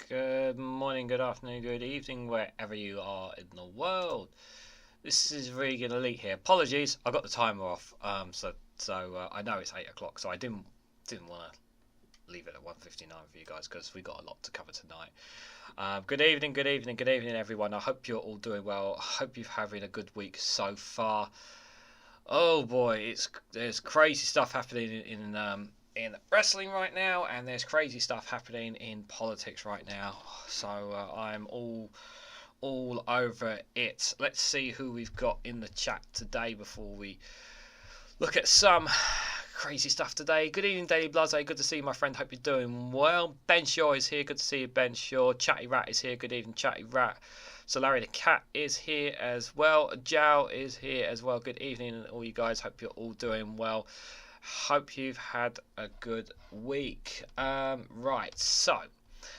Good morning, good afternoon, good evening, wherever you are in the world. This is Reganelite here. Apologies, I got the timer off. So I know it's 8 o'clock, so I didn't want to leave it at 1:59 for you guys because we got a lot to cover tonight. Good evening, everyone. I hope you're all doing well. I hope you're having a good week so far. Oh boy, there's crazy stuff happening in wrestling right now, and there's crazy stuff happening in politics right now. So I'm all over it. Let's see who we've got in the chat today before we look at some crazy stuff today. Good evening, Daily Blase. Good to see you, my friend. Hope you're doing well. Ben Shaw is here. Good to see you, Ben Shaw. Chatty Rat is here. Good evening, Chatty Rat. So Larry the Cat is here as well. Jow is here as well. Good evening, all you guys. Hope you're all doing well. Hope you've had a good week. Right, so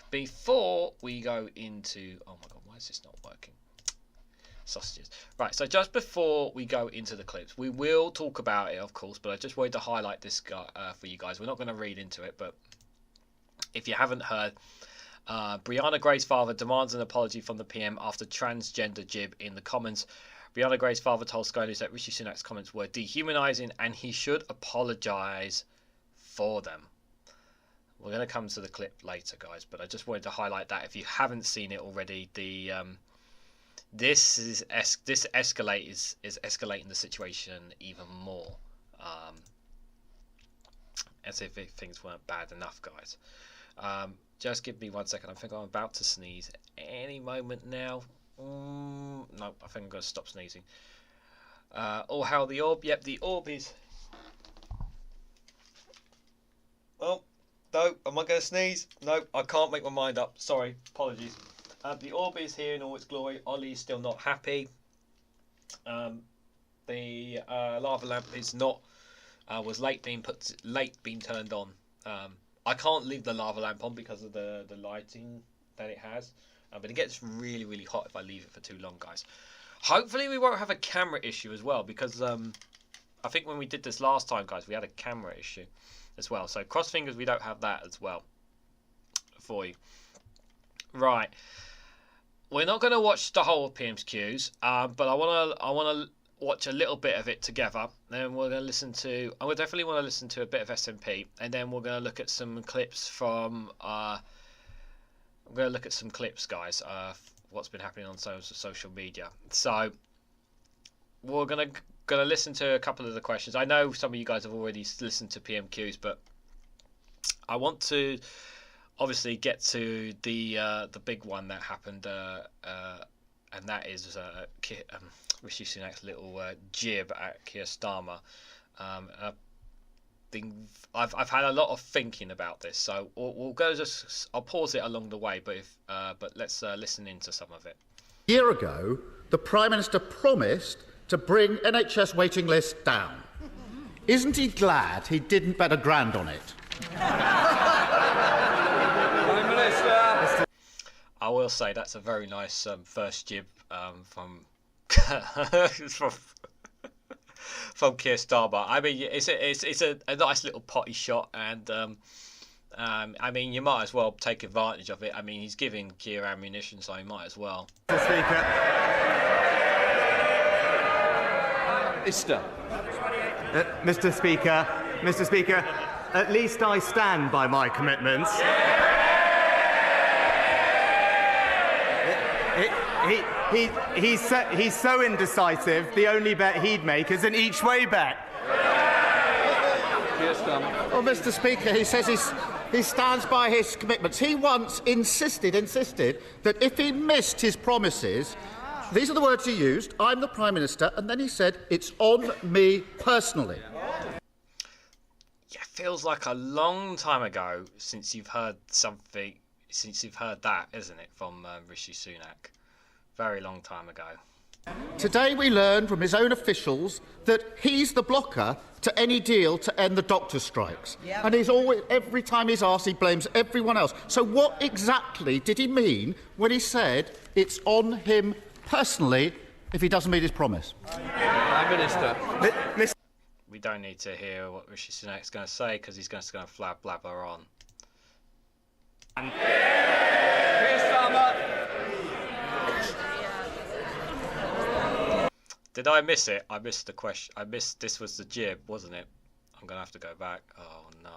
before we go into... Oh my God, why is this not working? Sausages. Right, so just before we go into the clips, we will talk about it, of course, but I just wanted to highlight this guy, for you guys. We're not going to read into it, but if you haven't heard, Brianna Gray's father demands an apology from the PM after transgender jib in the Commons. Brianna Gray's father told Sky News that Rishi Sunak's comments were dehumanising and he should apologise for them. We're going to come to the clip later, guys, but I just wanted to highlight that if you haven't seen it already, this is escalating the situation even more, as if things weren't bad enough, guys. Just give me 1 second. I think I'm about to sneeze any moment now. No, I think I'm going to stop sneezing. Oh, how the orb? Yep, the orb is... Oh, no, am I going to sneeze? No, I can't make my mind up. Sorry, apologies. The orb is here in all its glory. Ollie is still not happy. The lava lamp is not... was late being turned on. I can't leave the lava lamp on because of the lighting that it has. But it gets really, really hot if I leave it for too long, guys. Hopefully we won't have a camera issue as well, because I think when we did this last time, guys, we had a camera issue as well. So cross fingers we don't have that as well for you. Right. We're not going to watch the whole of PMQs, but I want to watch a little bit of it together. Then we're going to listen to... I would definitely want to listen to a bit of SMP, and then we're going to look at some clips from... I'm going to look at some clips, guys, what's been happening on social media. So we're going to listen to a couple of the questions. I know some of you guys have already listened to PMQs, but I want to obviously get to the big one that happened, and that is Rishi Sunak's little jib at Keir Starmer. I've had a lot of thinking about this, so we'll go. I'll pause it along the way, but let's listen into some of it. A year ago, the Prime Minister promised to bring NHS waiting lists down. Isn't he glad he didn't bet £1,000 on it? Prime Minister. I will say that's a very nice first jib from from Keir Starmer. I mean, it's a nice little potty shot, and I mean, you might as well take advantage of it. I mean, he's giving Keir ammunition, so he might as well. Mr. Speaker, at least I stand by my commitments. He's so indecisive, the only bet he'd make is an each-way bet. Well, Mr. Speaker, he says he stands by his commitments. He once insisted that if he missed his promises, these are the words he used, I'm the Prime Minister, and then he said, it's on me personally. Yeah, feels like a long time ago since you've heard something, since you've heard that, isn't it, from Rishi Sunak? Very long time ago. Today we learned from his own officials that he's the blocker to any deal to end the doctor strikes. Yep. And he's always, every time he's asked, he blames everyone else. So what exactly did he mean when he said it's on him personally if he doesn't meet his promise? Prime Minister. We don't need to hear what Rishi Sunak's going to say because he's just going to blabber on. Did I miss it? I missed the question. This was the jib, wasn't it? I'm going to have to go back. Oh, no.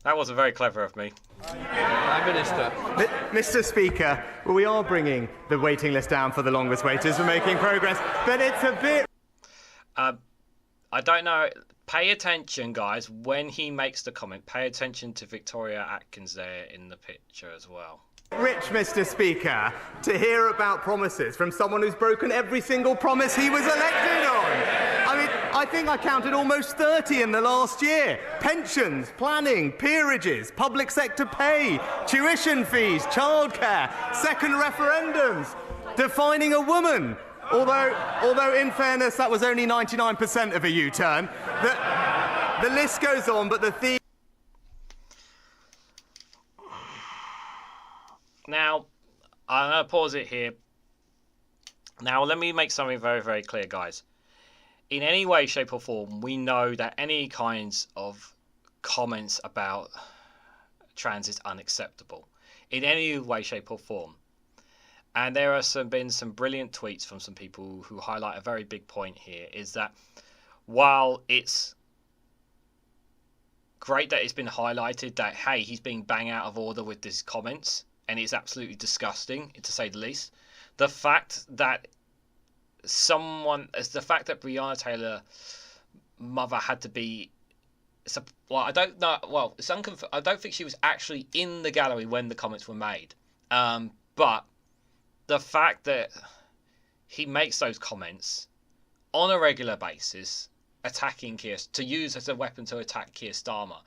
That wasn't very clever of me. Prime Minister. Mr. Speaker, well, we are bringing the waiting list down for the longest waiters. We're making progress, but it's a bit... I don't know. Pay attention, guys, when he makes the comment. Pay attention to Victoria Atkins there in the picture as well. Rich, Mr. Speaker, to hear about promises from someone who's broken every single promise he was elected on. I mean, I think I counted almost 30 in the last year. Pensions, planning, peerages, public sector pay, tuition fees, childcare, second referendums, defining a woman. Although in fairness, that was only 99% of a U-turn. The list goes on, but the theme... Now, I'm going to pause it here. Now, let me make something very, very clear, guys. In any way, shape or form, we know that any kinds of comments about trans is unacceptable. In any way, shape or form. And there are been some brilliant tweets from some people who highlight a very big point here, is that while it's great that it's been highlighted that, hey, he's being bang out of order with these comments, and it's absolutely disgusting, to say the least. The fact that Breonna Taylor mother had to be, well, I don't know. Well, I don't think she was actually in the gallery when the comments were made. But the fact that he makes those comments on a regular basis, attacking Keir, to use as a weapon to attack Keir Starmer,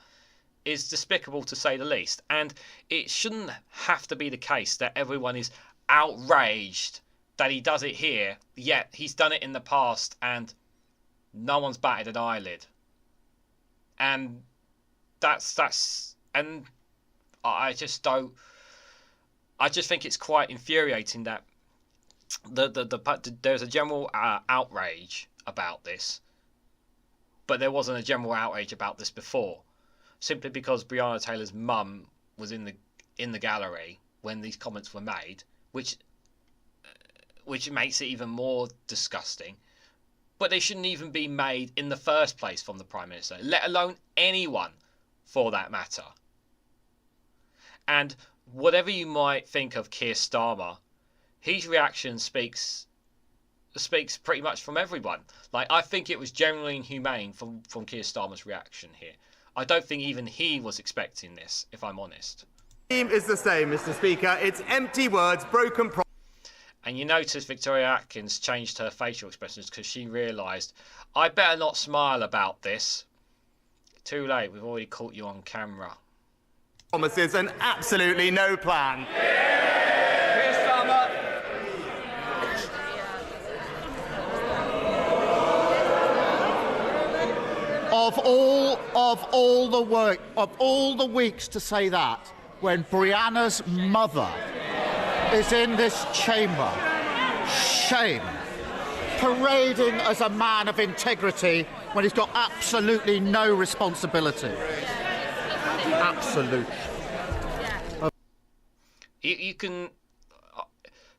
is despicable, to say the least. And it shouldn't have to be the case that everyone is outraged that he does it here, yet he's done it in the past and no one's batted an eyelid. And and I just think it's quite infuriating that there's a general outrage about this, but there wasn't a general outrage about this before. Simply because Breonna Taylor's mum was in the gallery when these comments were made, which makes it even more disgusting. But they shouldn't even be made in the first place from the Prime Minister, let alone anyone for that matter. And whatever you might think of Keir Starmer, his reaction speaks pretty much from everyone. Like, I think it was genuinely inhumane from Keir Starmer's reaction here. I don't think even he was expecting this, if I'm honest. The theme is the same, Mr. Speaker. It's empty words, broken promises. And you notice Victoria Atkins changed her facial expressions because she realised, I better not smile about this. Too late, we've already caught you on camera. Promises and absolutely no plan. Of all the weeks to say that, when Brianna's mother is in this chamber, shame, parading as a man of integrity when he's got absolutely no responsibility. Absolute. You can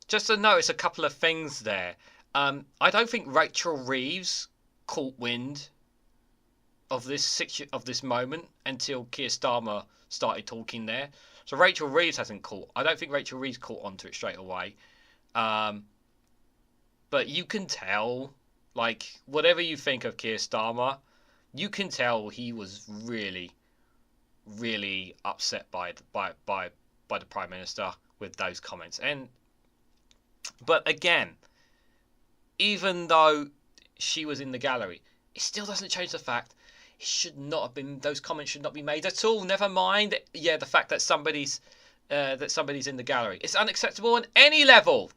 just to notice a couple of things there. I don't think Rachel Reeves caught wind of this moment until Keir Starmer started talking there. So Rachel Reeves hasn't caught. I don't think Rachel Reeves caught onto it straight away. But you can tell, like, whatever you think of Keir Starmer, you can tell he was really, really upset by the Prime Minister with those comments. But again, even though she was in the gallery, it still doesn't change the fact it should not have been. Those comments should not be made at all. Never mind, the fact that somebody's in the gallery. It's unacceptable on any level.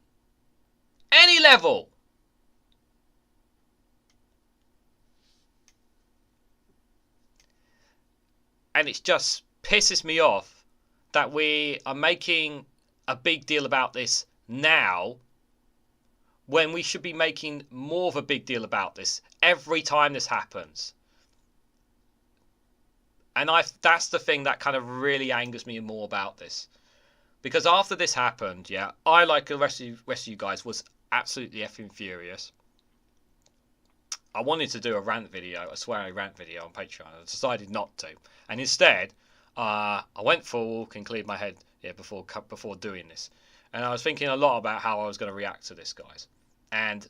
Any level. And it just pisses me off that we are making a big deal about this now, when we should be making more of a big deal about this every time this happens. And that's the thing that kind of really angers me more about this. Because after this happened, I, like the rest of you guys, was absolutely effing furious. I wanted to do a swearing rant video on Patreon. I decided not to. And instead, I went for a walk and cleared my head before doing this, and I was thinking a lot about how I was going to react to this, guys. And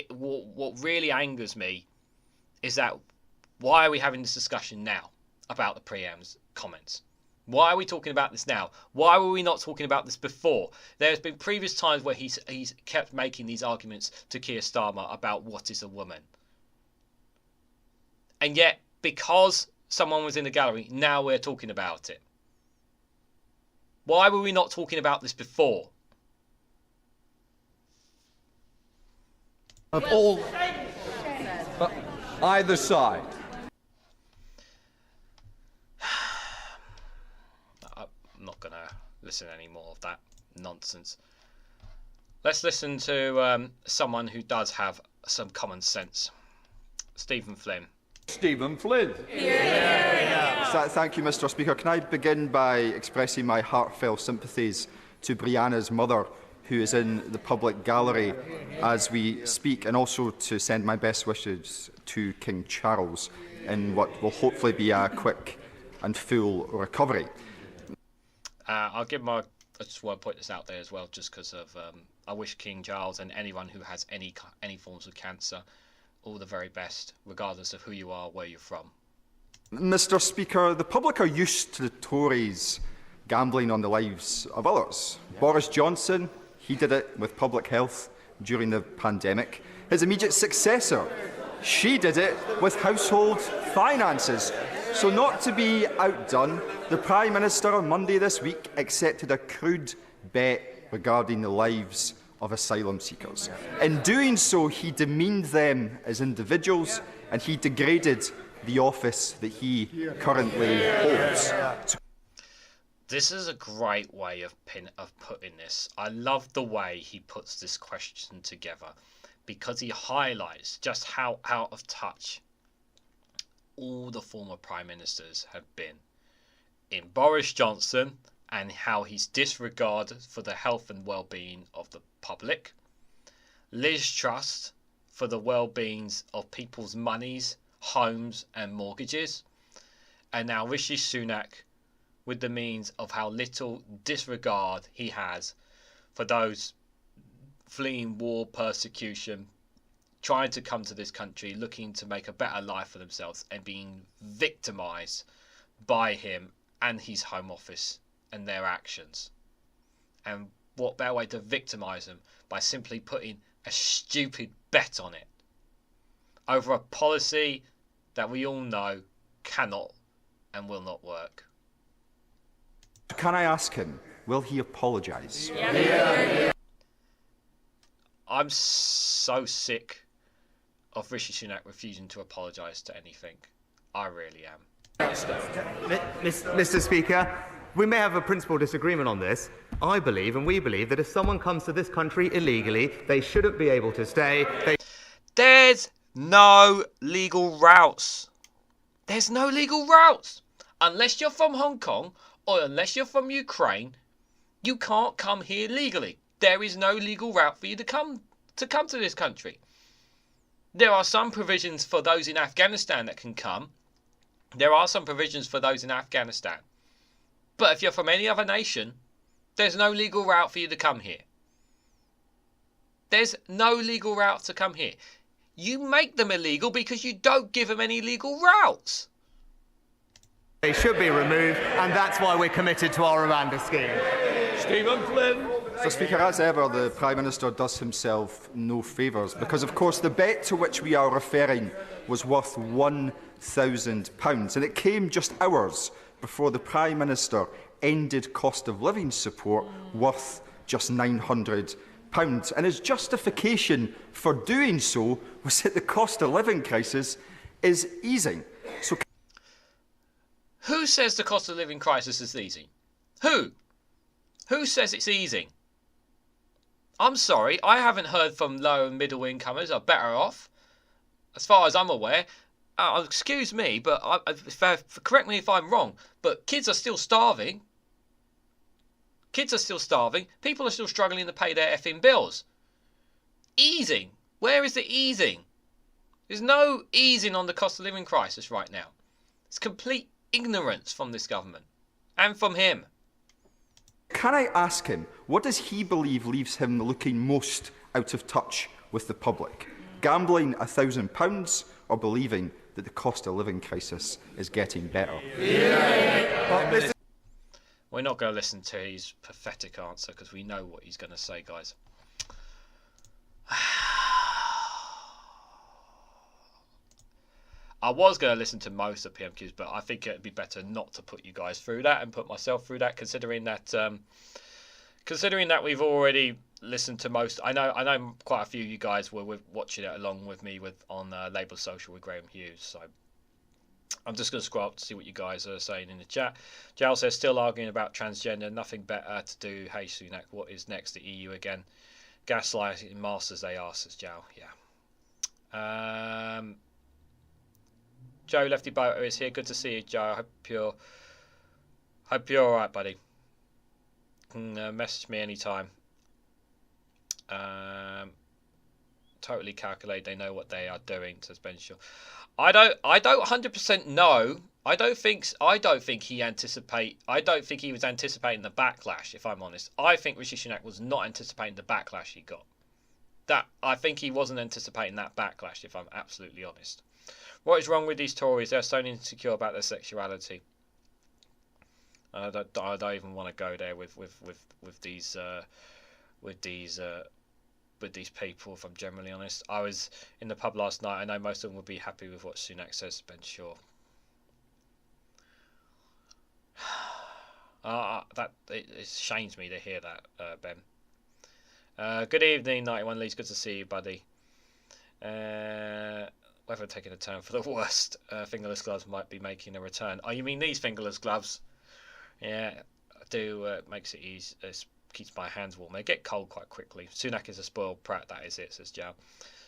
what really angers me is that why are we having this discussion now about the pream's comments? Why are we talking about this now? Why were we not talking about this before? There's been previous times where he's kept making these arguments to Keir Starmer about what is a woman. And yet, because someone was in the gallery, now we're talking about it. Why were we not talking about this before? Of all... either side. I'm not going to listen any more of that nonsense. Let's listen to someone who does have some common sense. Stephen Flynn. Stephen Flynn. Thank you, Mr. Speaker. Can I begin by expressing my heartfelt sympathies to Brianna's mother, who is in the public gallery as we speak, and also to send my best wishes to King Charles in what will hopefully be a quick and full recovery. I just want to put this out there as well, just because of I wish King Charles and anyone who has any forms of cancer all the very best, regardless of who you are, where you're from. Mr. Speaker, the public are used to the Tories gambling on the lives of others. Boris Johnson, he did it with public health during the pandemic. His immediate successor, she did it with household finances. So not to be outdone, the Prime Minister on Monday this week accepted a crude bet regarding the lives of asylum seekers. In doing so, he demeaned them as individuals and he degraded the office that he currently holds. This is a great way of putting this. I love the way he puts this question together, because he highlights just how out of touch all the former Prime Ministers have been in Boris Johnson, and how he's disregarded for the health and well-being of the public. Liz Truss for the well-beings of people's monies, homes and mortgages. And now Rishi Sunak with the means of how little disregard he has for those fleeing war, persecution, trying to come to this country, looking to make a better life for themselves, and being victimised by him and his Home Office and their actions. And what better way to victimise them by simply putting a stupid bet on it over a policy that we all know cannot and will not work. Can I ask him, will he apologise? I'm so sick of Rishi Sunak refusing to apologise to anything. I really am. Mr. Speaker, we may have a principal disagreement on this. I believe, and we believe, that if someone comes to this country illegally, they shouldn't be able to stay. There's no legal routes. There's no legal routes. Unless you're from Hong Kong or unless you're from Ukraine, you can't come here legally. There is no legal route for you to come to this country. There are some provisions for those in Afghanistan that can come. There are some provisions for those in Afghanistan. But if you're from any other nation, there's no legal route for you to come here. There's no legal route to come here. You make them illegal because you don't give them any legal routes. They should be removed, and that's why we're committed to our Rwanda scheme. Stephen Flynn. Mr. Speaker, as ever, the Prime Minister does himself no favours, because, of course, the bet to which we are referring was worth £1,000, and it came just hours before the Prime Minister ended cost of living support worth just £900. And his justification for doing so was that the cost of living crisis is easing. So, who says the cost of living crisis is easing? Who? Who says it's easing? I'm sorry, I haven't heard from low and middle incomers are better off. As far as I'm aware, excuse me, but correct me if I'm wrong, but kids are still starving. Kids are still starving. People are still struggling to pay their effing bills. Easing. Where is the easing? There's no easing on the cost of living crisis right now. It's complete ignorance from this government and from him. Can I ask him, what does he believe leaves him looking most out of touch with the public? Gambling £1,000 or believing that the cost of living crisis is getting better? Yeah. We're not going to listen to his pathetic answer because we know what he's going to say, guys. I was going to listen to most of PMQs, but I think it'd be better not to put you guys through that and put myself through that, considering that we've already listened to most. I know quite a few of you guys were watching it along with me on Labour Social with Graham Hughes. So I'm just going to scroll up to see what you guys are saying in the chat. Jal says, still arguing about transgender, nothing better to do. Hey Sunak, what is next? The EU again? Gaslighting masters they are, says Jal. Yeah. Joe Lefty Boater is here. Good to see you, Joe. Hope you're all right, buddy. You can message me anytime. Totally calculate. They know what they are doing, says Ben Shaw. I don't 100% know. I don't think he was anticipating the backlash. If I'm honest, I think Rishi Sunak was not anticipating the backlash he got. I think he wasn't anticipating that backlash. If I'm absolutely honest. What is wrong with these Tories? They're so insecure about their sexuality. I don't even want to go there with these people. If I'm generally honest, I was in the pub last night. I know most of them would be happy with what Sunak says. Ben Shaw. It shames me to hear that, Ben. Good evening, 91 Leeds. Good to see you, buddy. Weather taking a turn for the worst. Fingerless gloves might be making a return. Oh, you mean these fingerless gloves? Yeah, I do. Makes it easy. It keeps my hands warm. They get cold quite quickly. Sunak is a spoiled brat. That is it, says Joe.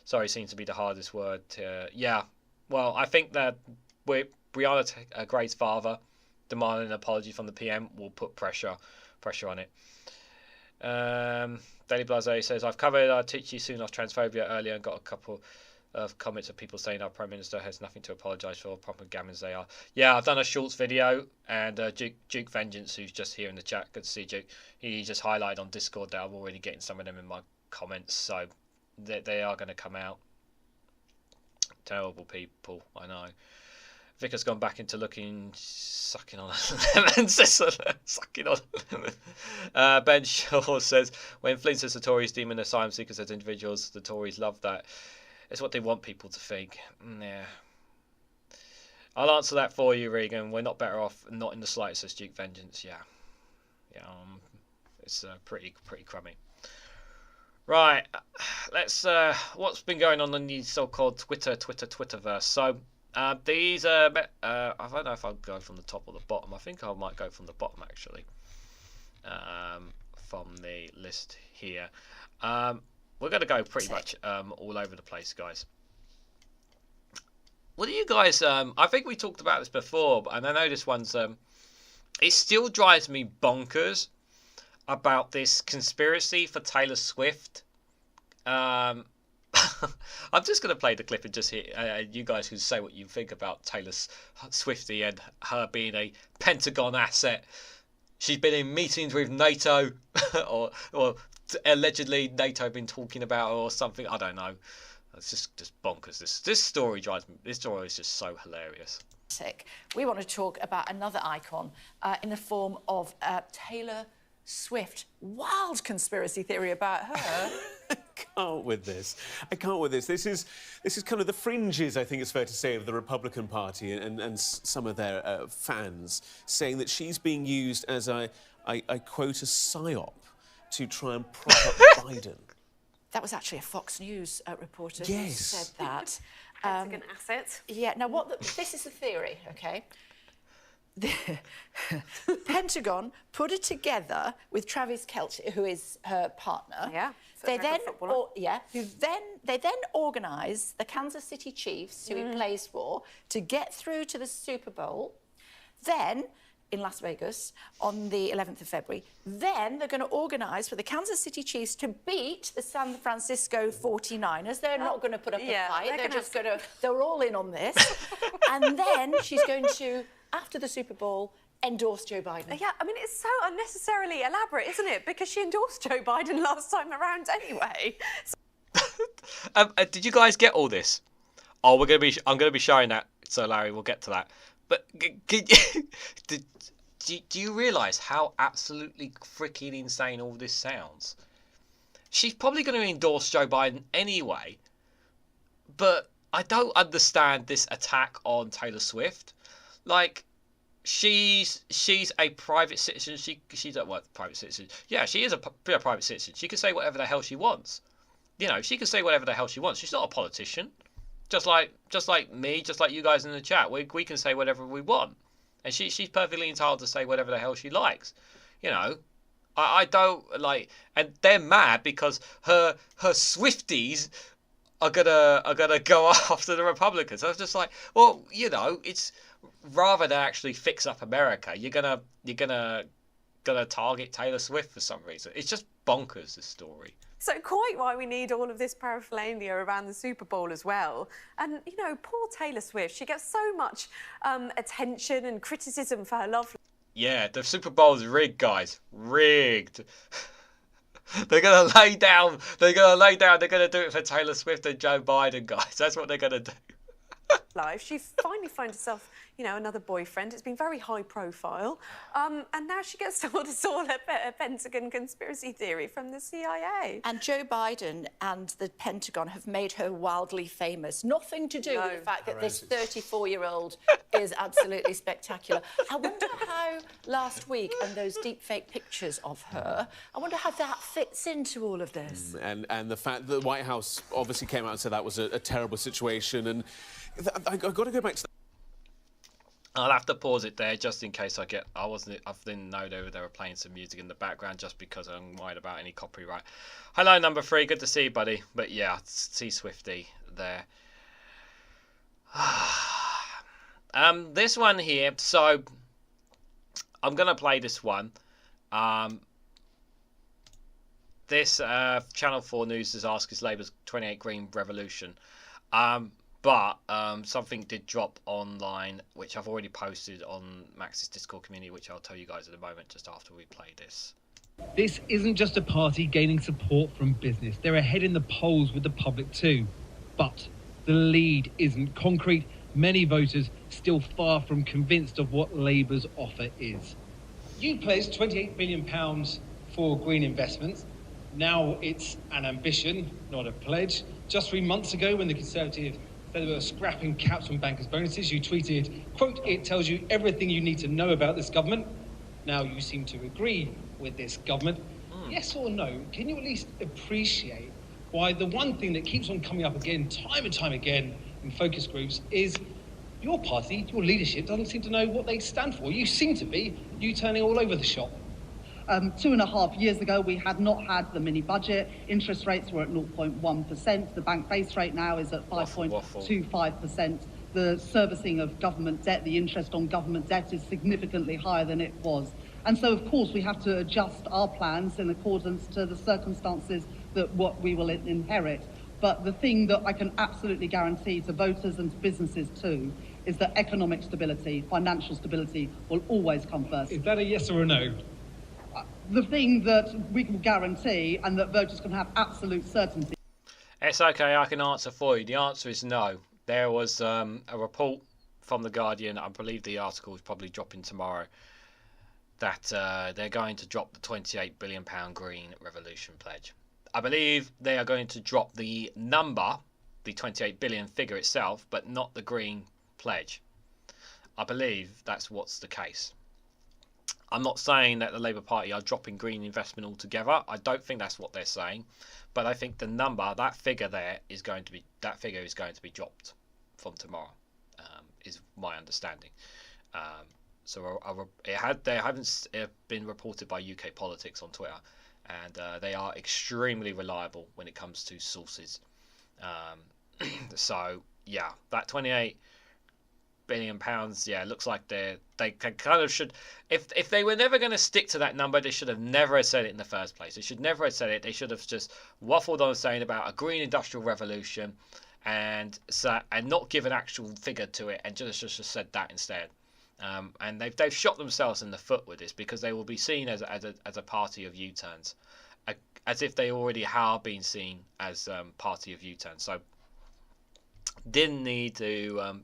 Sorry seems to be the hardest word. Yeah. Well, I think that Brianna Gray's father demanding an apology from the PM will put pressure on it. Daily Blase says, I've covered Tichy Sunak transphobia earlier and got a couple of comments of people saying our Prime Minister has nothing to apologise for, propagandans they are. Yeah, I've done a Schultz video, and Duke Vengeance, who's just here in the chat, good to see Duke, he just highlighted on Discord that I'm already getting some of them in my comments, so they are going to come out. Terrible people, I know. Vicar's gone back into sucking on a lemon. Sucking on a lemon. Ben Shaw says, when Flint says the Tories demon asylum seekers as individuals, the Tories love that. It's what they want people to think. Yeah. I'll answer that for you, Regan. We're not better off, not in the slightest, says Duke Vengeance. Yeah. It's pretty crummy. Right. Let's. What's been going on in the so-called Twitterverse? So these. I don't know if I'll go from the top or the bottom. I think I might go from the bottom actually. From the list here. We're going to go pretty much all over the place, guys. What do you guys... I think we talked about this before, and I know this one's... it still drives me bonkers about this conspiracy for Taylor Swift. I'm just going to play the clip and just hear you guys can say what you think about Taylor Swiftie and her being a Pentagon asset. She's been in meetings with NATO or allegedly NATO been talking about her or something. I don't know. It's just bonkers. This story drives me. This story is just so hilarious. We want to talk about another icon in the form of Taylor Swift. Wild conspiracy theory about her. I can't with this. This is kind of the fringes, I think it's fair to say, of the Republican Party and some of their fans saying that she's being used as I quote, a psyop to try and prop up Biden. That was actually a Fox News reporter who said that. Pentagon asset. Yeah, now this is the theory, okay? The Pentagon put it together with Travis Kelce, who is her partner. Yeah. They then organise the Kansas City Chiefs, who he plays for, to get through to the Super Bowl. Then, in Las Vegas, on the 11th of February, then they're going to organise for the Kansas City Chiefs to beat the San Francisco 49ers. They're not going to put up a fight. They're all in on this. And then she's going to after the Super Bowl, endorsed Joe Biden. Yeah, I mean, it's so unnecessarily elaborate, isn't it? Because she endorsed Joe Biden last time around anyway. Did you guys get all this? Oh, I'm gonna be showing that. So Larry, we'll get to that. But do you realise how absolutely freaking insane all this sounds? She's probably going to endorse Joe Biden anyway. But I don't understand this attack on Taylor Swift. Like, she's a private citizen. She's a private citizen. Yeah, she is a private citizen. She can say whatever the hell she wants. You know, she can say whatever the hell she wants. She's not a politician. Just like me, just like you guys in the chat. We can say whatever we want. And she's perfectly entitled to say whatever the hell she likes. You know, I don't like, and they're mad because her Swifties are gonna go after the Republicans. I was just like, well, you know, it's rather than actually fix up America, you're gonna target Taylor Swift for some reason. It's just bonkers, this story. So quite why we need all of this paraphernalia around the Super Bowl as well. And, you know, poor Taylor Swift, she gets so much attention and criticism for her love. Yeah, the Super Bowl's rigged, guys. Rigged. They're going to lay down. They're going to do it for Taylor Swift and Joe Biden, guys. That's what they're going to do. Life. She finally found herself, you know, another boyfriend. It's been very high profile. And now she gets told it's all a Pentagon conspiracy theory from the CIA. And Joe Biden and the Pentagon have made her wildly famous. Nothing to do with the fact that this 34-year-old is absolutely spectacular. I wonder how last week and those deepfake pictures of her, I wonder how that fits into all of this. And the fact that the White House obviously came out and said that was a terrible situation. And I've got to go back to that. I'll have to pause it there just in case I didn't know they were playing some music in the background just because I'm worried about any copyright. Hello, number 3. Good to see you, buddy. But yeah, see Swifty there. This one here. So I'm gonna play this one. This Channel 4 News has asked, is Labour's 28 Green Revolution? But something did drop online, which I've already posted on Max's Discord community, which I'll tell you guys in a moment, just after we play this. This isn't just a party gaining support from business. They're ahead in the polls with the public too. But the lead isn't concrete. Many voters still far from convinced of what Labour's offer is. You pledged £28 billion for green investments. Now it's an ambition, not a pledge. Just 3 months ago, when the Conservatives said they were scrapping caps on bankers' bonuses, you tweeted, quote, "It tells you everything you need to know about this government." Now you seem to agree with this government. Yes or no, can you at least appreciate why the one thing that keeps on coming up again, time and time again, in focus groups is your party, your leadership doesn't seem to know what they stand for. You seem to be U-turning all over the shop. 2.5 years ago, we had not had the mini budget. Interest rates were at 0.1%. The bank base rate now is at 5.25%. The servicing of government debt, the interest on government debt is significantly higher than it was. And so, of course, we have to adjust our plans in accordance to the circumstances that what we will inherit. But the thing that I can absolutely guarantee to voters and to businesses too is that economic stability, financial stability will always come first. Is that a yes or a no? The thing that we can guarantee and that voters can have absolute certainty. It's okay, I can answer for you. The answer is no. There was a report from The Guardian, I believe the article is probably dropping tomorrow, that they're going to drop the £28 billion Green Revolution pledge. I believe they are going to drop the number, the 28 billion figure itself, but not the green pledge. I believe that's what's the case. I'm not saying that the Labour Party are dropping green investment altogether. I don't think that's what they're saying, but I think the number, that figure there, is going to be dropped from tomorrow. Is my understanding. They haven't been reported by UK Politics on Twitter, and they are extremely reliable when it comes to sources. So yeah, that 28 billion pounds, yeah, it looks like they kind of should, if they were never going to stick to that number, they should have never said it in the first place. They should never have said it. They should have just waffled on saying about a green industrial revolution and not give an actual figure to it, and just said that instead. And they've shot themselves in the foot with this, because they will be seen as a party of U-turns, as if they already have been seen as party of U-turns. So didn't need to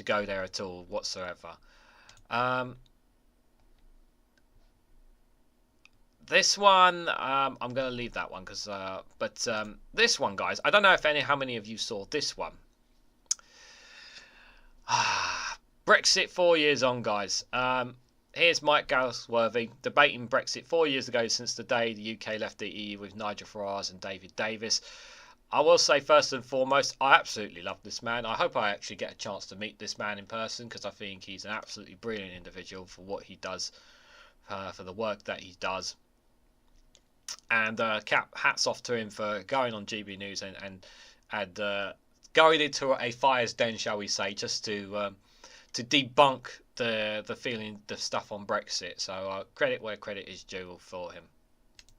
go there at all whatsoever. This one, I'm going to leave that one, because but this one, guys, I don't know how many of you saw this one. Brexit 4 years on, guys. Here's Mike Galsworthy debating Brexit 4 years ago, since the day the UK left the EU, with Nigel Farage and David Davis. I will say, first and foremost, I absolutely love this man. I hope I actually get a chance to meet this man in person, because I think he's an absolutely brilliant individual for what he does, for the work that he does. And hats off to him for going on GB News and going into a fire's den, shall we say, just to debunk the stuff on Brexit. So credit where credit is due for him.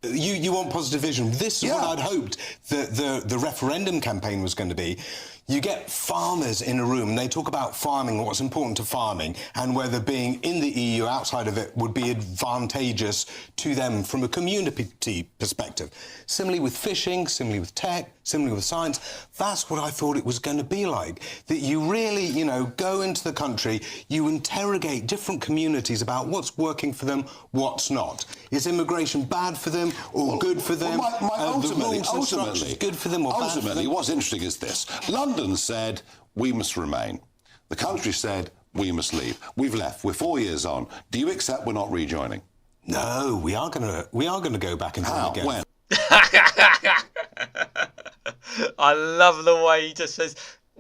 You want positive vision. This is what I'd hoped the referendum campaign was going to be. You get farmers in a room, and they talk about farming, what's important to farming, and whether being in the EU, outside of it, would be advantageous to them from a community perspective. Similarly with fishing, similarly with tech, similarly with science. That's what I thought it was going to be like. That you really, go into the country, you interrogate different communities about what's working for them, what's not. Is immigration bad for them or good for them? Ultimately, good for them or bad for them? Ultimately, what's interesting is this. London said, we must remain. The country said, we must leave. We've left. We're 4 years on. Do you accept we're not rejoining? No, we are going to go back and do it again. When? I love the way he just says,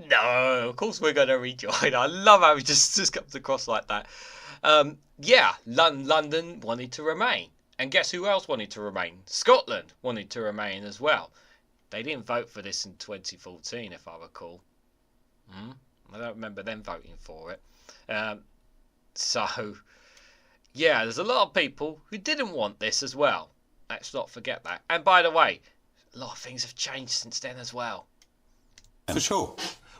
no, of course we're going to rejoin. I love how he just comes across like that. Yeah, London wanted to remain. And guess who else wanted to remain? Scotland wanted to remain as well. They didn't vote for this in 2014, if I recall. I don't remember them voting for it. So, yeah, there's a lot of people who didn't want this as well. Let's not forget that. And by the way, a lot of things have changed since then as well. For sure.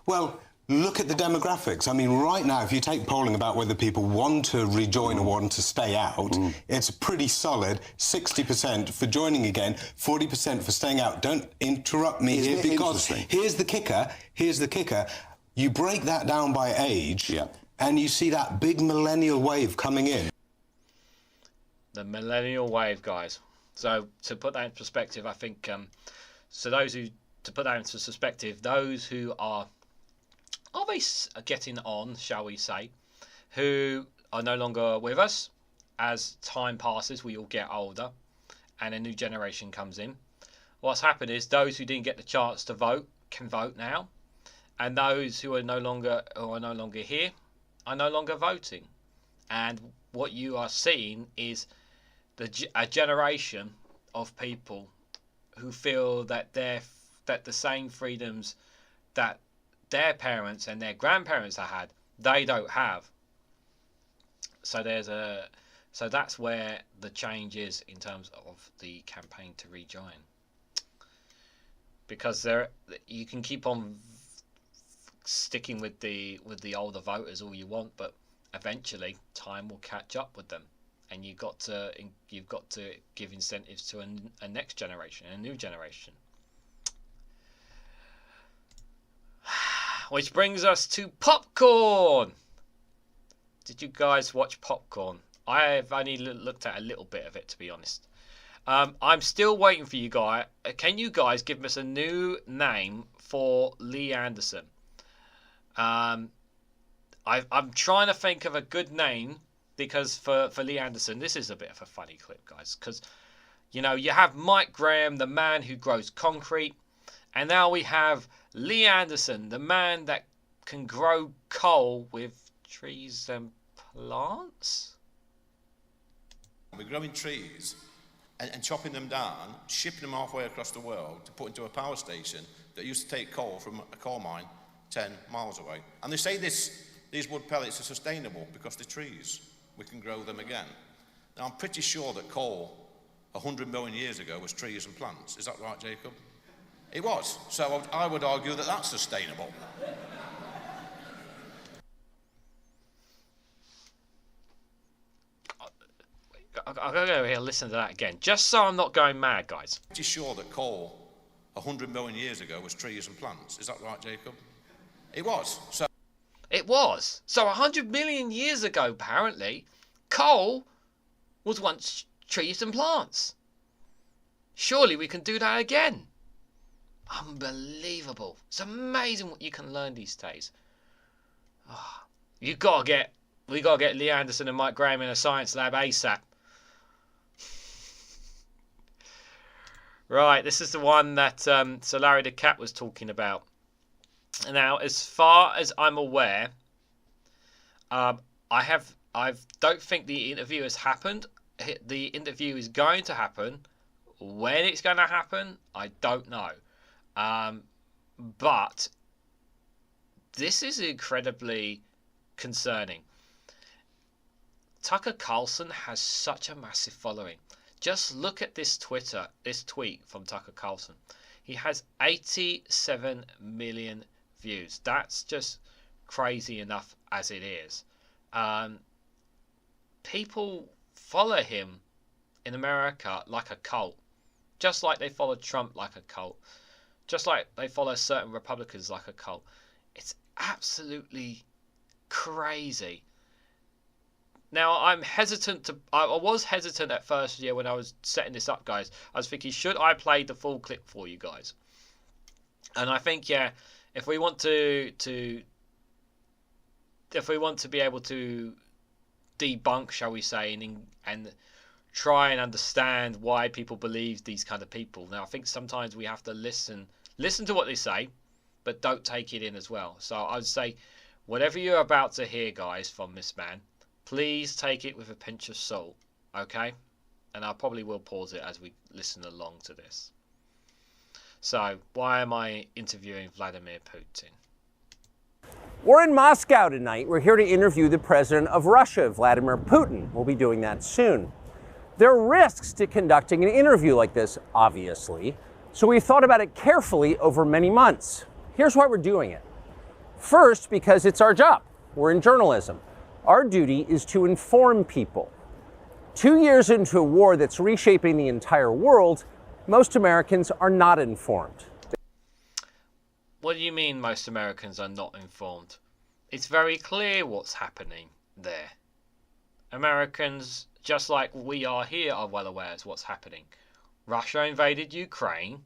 Well, look at the demographics. I mean, right now, if you take polling about whether people want to rejoin or want to stay out, it's pretty solid. 60% for joining again, 40% for staying out. Don't interrupt me here, because here's the kicker. Here's the kicker. You break that down by age, and you see that big millennial wave coming in. The millennial wave, guys. So, to put that in perspective, I think, to put that into perspective, those who are they getting on, shall we say, who are no longer with us. As time passes, we all get older, and a new generation comes in. What's happened is those who didn't get the chance to vote can vote now, and those who are no longer here are no longer voting. And what you are seeing is a generation of people who feel that the same freedoms that their parents and their grandparents have had, they don't have. So that's where the change is in terms of the campaign to rejoin. Because you can keep on sticking with the older voters all you want, but eventually time will catch up with them, and you've got to give incentives to a next generation, a new generation. Which brings us to Popcorn. Did you guys watch Popcorn? I've only looked at a little bit of it, to be honest. I'm still waiting for you guys. Can you guys give us a new name for Lee Anderson? I'm trying to think of a good name, because for Lee Anderson, this is a bit of a funny clip, guys. Because, you have Mike Graham, the man who grows concrete. And now we have Lee Anderson, the man that can grow coal with trees and plants. We're growing trees and chopping them down, shipping them halfway across the world to put into a power station that used to take coal from a coal mine 10 miles away. And they say these wood pellets are sustainable because they're trees. We can grow them again. Now, I'm pretty sure that coal 100 million years ago was trees and plants. Is that right, Jacob? It was. So I would argue that that's sustainable. I'll go over here and listen to that again, just so I'm not going mad, guys. Pretty sure that coal 100 million years ago was trees and plants. Is that right, Jacob? It was. It was. So 100 million years ago, apparently, coal was once trees and plants. Surely we can do that again. Unbelievable. It's amazing what you can learn these days. Oh, we got to get Lee Anderson and Mike Graham in a science lab ASAP. Right, this is the one that Sir Larry the Cat was talking about. Now, as far as I'm aware, I don't think the interview has happened. The interview is going to happen. When it's going to happen, I don't know. But this is incredibly concerning. Tucker Carlson has such a massive following. Just look at this tweet from Tucker Carlson. He has 87 million views. That's just crazy enough as it is. People follow him in America like a cult. Just like they follow Trump like a cult. Just like they follow certain Republicans like a cult. It's absolutely crazy. Now, I'm hesitant to... I was hesitant at first when I was setting this up, guys. I was thinking, should I play the full clip for you guys? And I think, yeah, if we want to be able to debunk, shall we say, and try and understand why people believe these kind of people. Now, I think sometimes we have to listen to what they say, but don't take it in as well. So I would say, whatever you're about to hear, guys, from this man, please take it with a pinch of salt, okay? And I probably will pause it as we listen along to this. So, why am I interviewing Vladimir Putin? We're in Moscow tonight. We're here to interview the president of Russia, Vladimir Putin. We'll be doing that soon. There are risks to conducting an interview like this, obviously, so we thought about it carefully over many months. Here's why we're doing it. First, because it's our job. We're in journalism. Our duty is to inform people. 2 years into a war that's reshaping the entire world, most Americans are not informed. What do you mean most Americans are not informed? It's very clear what's happening there. Americans, just like we are here, are well aware of what's happening. Russia invaded Ukraine.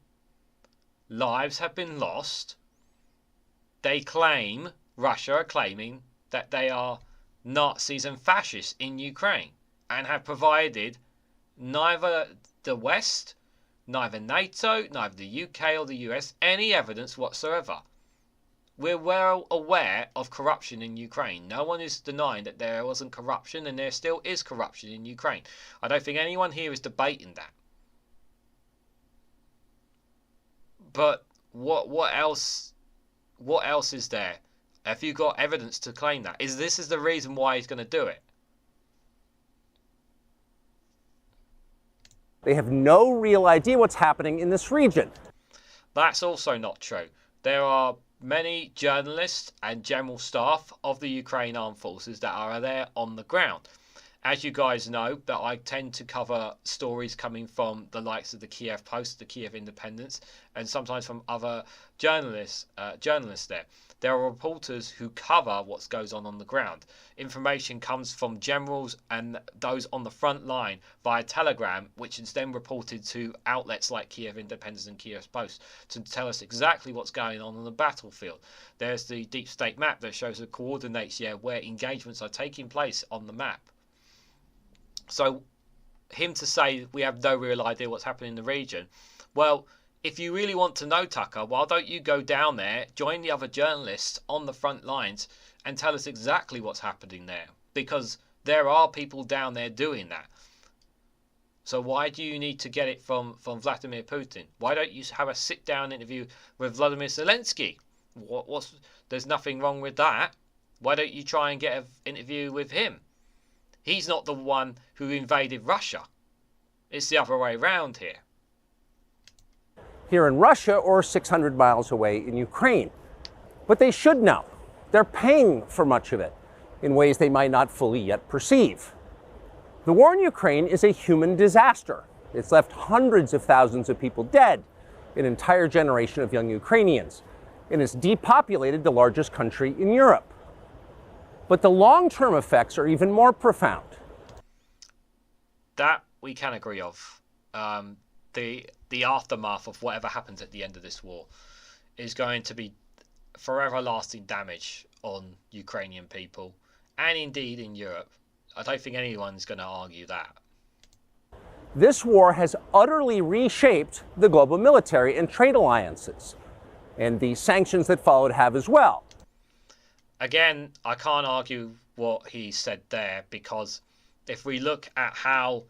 Lives have been lost. Russia are claiming that they are Nazis and fascists in Ukraine and have provided neither the West, neither NATO, neither the UK or the US any evidence whatsoever. We're well aware of corruption in Ukraine. No one is denying that there wasn't corruption, and there still is corruption in Ukraine. I don't think anyone here is debating that. But what else is there? Have you got evidence to claim that? This is the reason why he's going to do it? They have no real idea what's happening in this region. That's also not true. There are many journalists and general staff of the Ukraine Armed Forces that are there on the ground. As you guys know, that I tend to cover stories coming from the likes of the Kiev Post, the Kiev Independence, and sometimes from other journalists there. There are reporters who cover what goes on the ground. Information comes from generals and those on the front line via telegram, which is then reported to outlets like Kiev Independence and Kiev Post to tell us exactly what's going on the battlefield. There's the deep state map that shows and coordinates where engagements are taking place on the map. So him to say we have no real idea what's happening in the region, well, if you really want to know, Tucker, why don't you go down there, join the other journalists on the front lines and tell us exactly what's happening there? Because there are people down there doing that. So why do you need to get it from Vladimir Putin? Why don't you have a sit-down interview with Vladimir Zelensky? There's nothing wrong with that. Why don't you try and get an interview with him? He's not the one who invaded Russia. It's the other way around here. Here in Russia or 600 miles away in Ukraine. But they should know. They're paying for much of it in ways they might not fully yet perceive. The war in Ukraine is a human disaster. It's left hundreds of thousands of people dead, an entire generation of young Ukrainians, and it's depopulated the largest country in Europe. But the long-term effects are even more profound. That we can agree of. The aftermath of whatever happens at the end of this war is going to be forever lasting damage on Ukrainian people and indeed in Europe. I don't think anyone's going to argue that. This war has utterly reshaped the global military and trade alliances, and the sanctions that followed have as well. Again, I can't argue what he said there, because if we look at how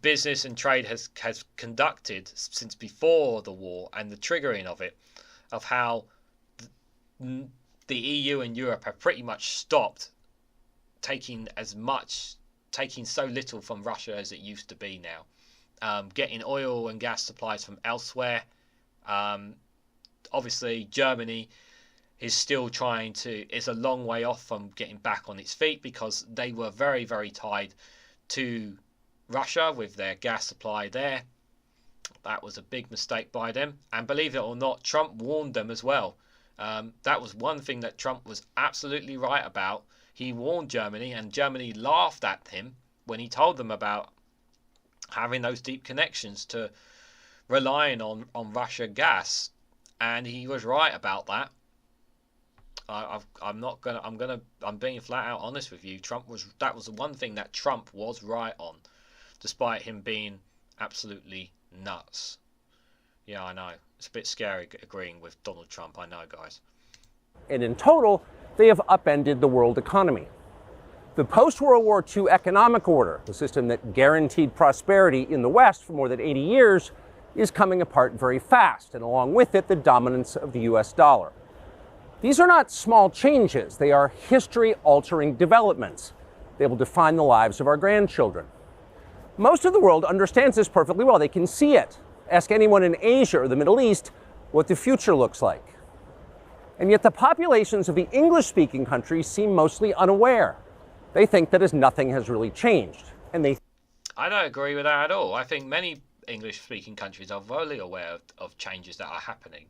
business and trade has conducted since before the war and the triggering of it, of how the EU and Europe have pretty much stopped taking so little from Russia as it used to be now. Getting oil and gas supplies from elsewhere. Obviously, Germany is still is a long way off from getting back on its feet, because they were very, very tied to Russia with their gas supply there. That was a big mistake by them. And believe it or not, Trump warned them as well. That was one thing that Trump was absolutely right about. He warned Germany, and Germany laughed at him when he told them about having those deep connections to relying on Russia gas. And he was right about that. I'm being flat out honest with you. That was the one thing that Trump was right on, despite him being absolutely nuts. Yeah, I know. It's a bit scary agreeing with Donald Trump, I know, guys. And in total, they have upended the world economy. The post-World War II economic order, the system that guaranteed prosperity in the West for more than 80 years, is coming apart very fast, and along with it, the dominance of the US dollar. These are not small changes. They are history-altering developments. They will define the lives of our grandchildren. Most of the world understands this perfectly well. They can see it. Ask anyone in Asia or the Middle East what the future looks like. And yet the populations of the English-speaking countries seem mostly unaware. They think that as nothing has really changed. And I don't agree with that at all. I think many English-speaking countries are fully aware of changes that are happening.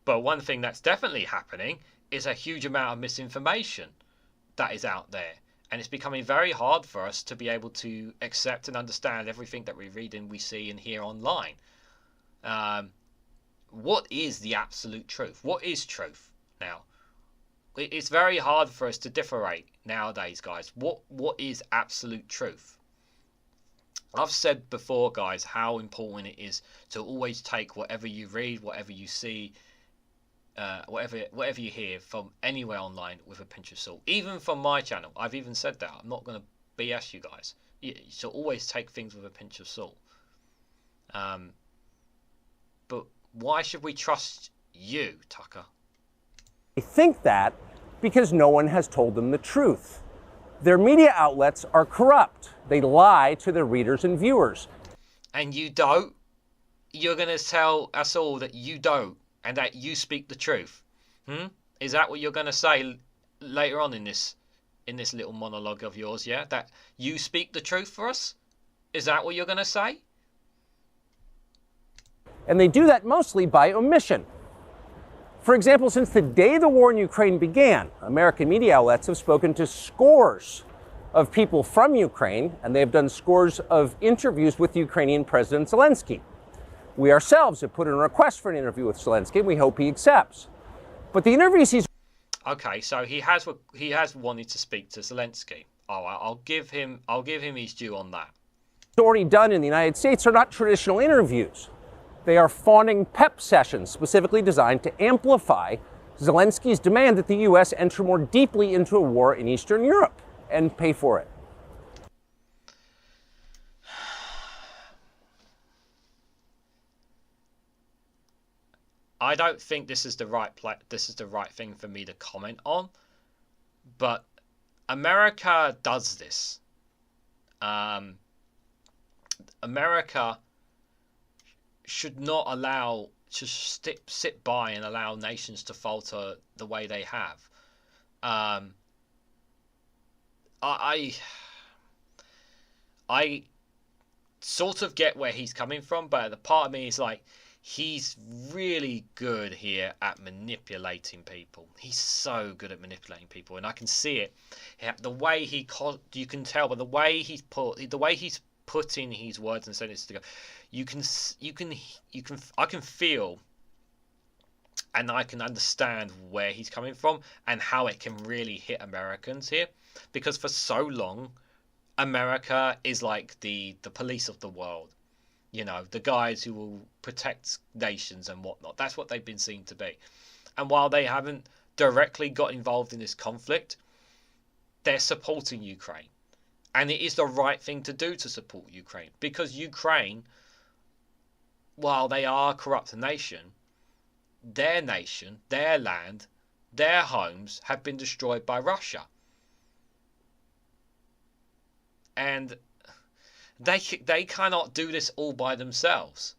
But one thing that's definitely happening is a huge amount of misinformation that is out there. And it's becoming very hard for us to be able to accept and understand everything that we read and we see and hear online. What is the absolute truth? What is truth now? It's very hard for us to differentiate nowadays, guys. What is absolute truth? I've said before, guys, how important it is to always take whatever you read, whatever you see, whatever you hear from anywhere online with a pinch of salt. Even from my channel, I've even said that. I'm not going to BS you guys. You should always take things with a pinch of salt. But why should we trust you, Tucker? They think that because no one has told them the truth. Their media outlets are corrupt. They lie to their readers and viewers. And you don't? You're going to tell us all that you don't, and that you speak the truth? Is that what you're going to say later on in this little monologue of yours, yeah? That you speak the truth for us? Is that what you're going to say? And they do that mostly by omission. For example, since the day the war in Ukraine began, American media outlets have spoken to scores of people from Ukraine, and they have done scores of interviews with Ukrainian President Zelensky. We ourselves have put in a request for an interview with Zelensky, and we hope he accepts. But the interviews he's... Okay, so he has wanted to speak to Zelensky. Oh, I'll give him his due on that. Already done in the United States are not traditional interviews. They are fawning pep sessions specifically designed to amplify Zelensky's demand that the U.S. enter more deeply into a war in Eastern Europe and pay for it. I don't think this is the right thing for me to comment on, but America does this. America should not allow to sit by and allow nations to falter the way they have. I sort of get where he's coming from, but the part of me is like, he's really good here at manipulating people. He's so good at manipulating people, and I can see it. The way you can tell by the way he's putting his words and sentences together. I can feel, and I can understand where he's coming from and how it can really hit Americans here, because for so long, America is like the police of the world. You know, the guys who will protect nations and whatnot. That's what they've been seen to be. And while they haven't directly got involved in this conflict, they're supporting Ukraine. And it is the right thing to do to support Ukraine. Because Ukraine, while they are a corrupt nation, their land, their homes have been destroyed by Russia. And they cannot do this all by themselves.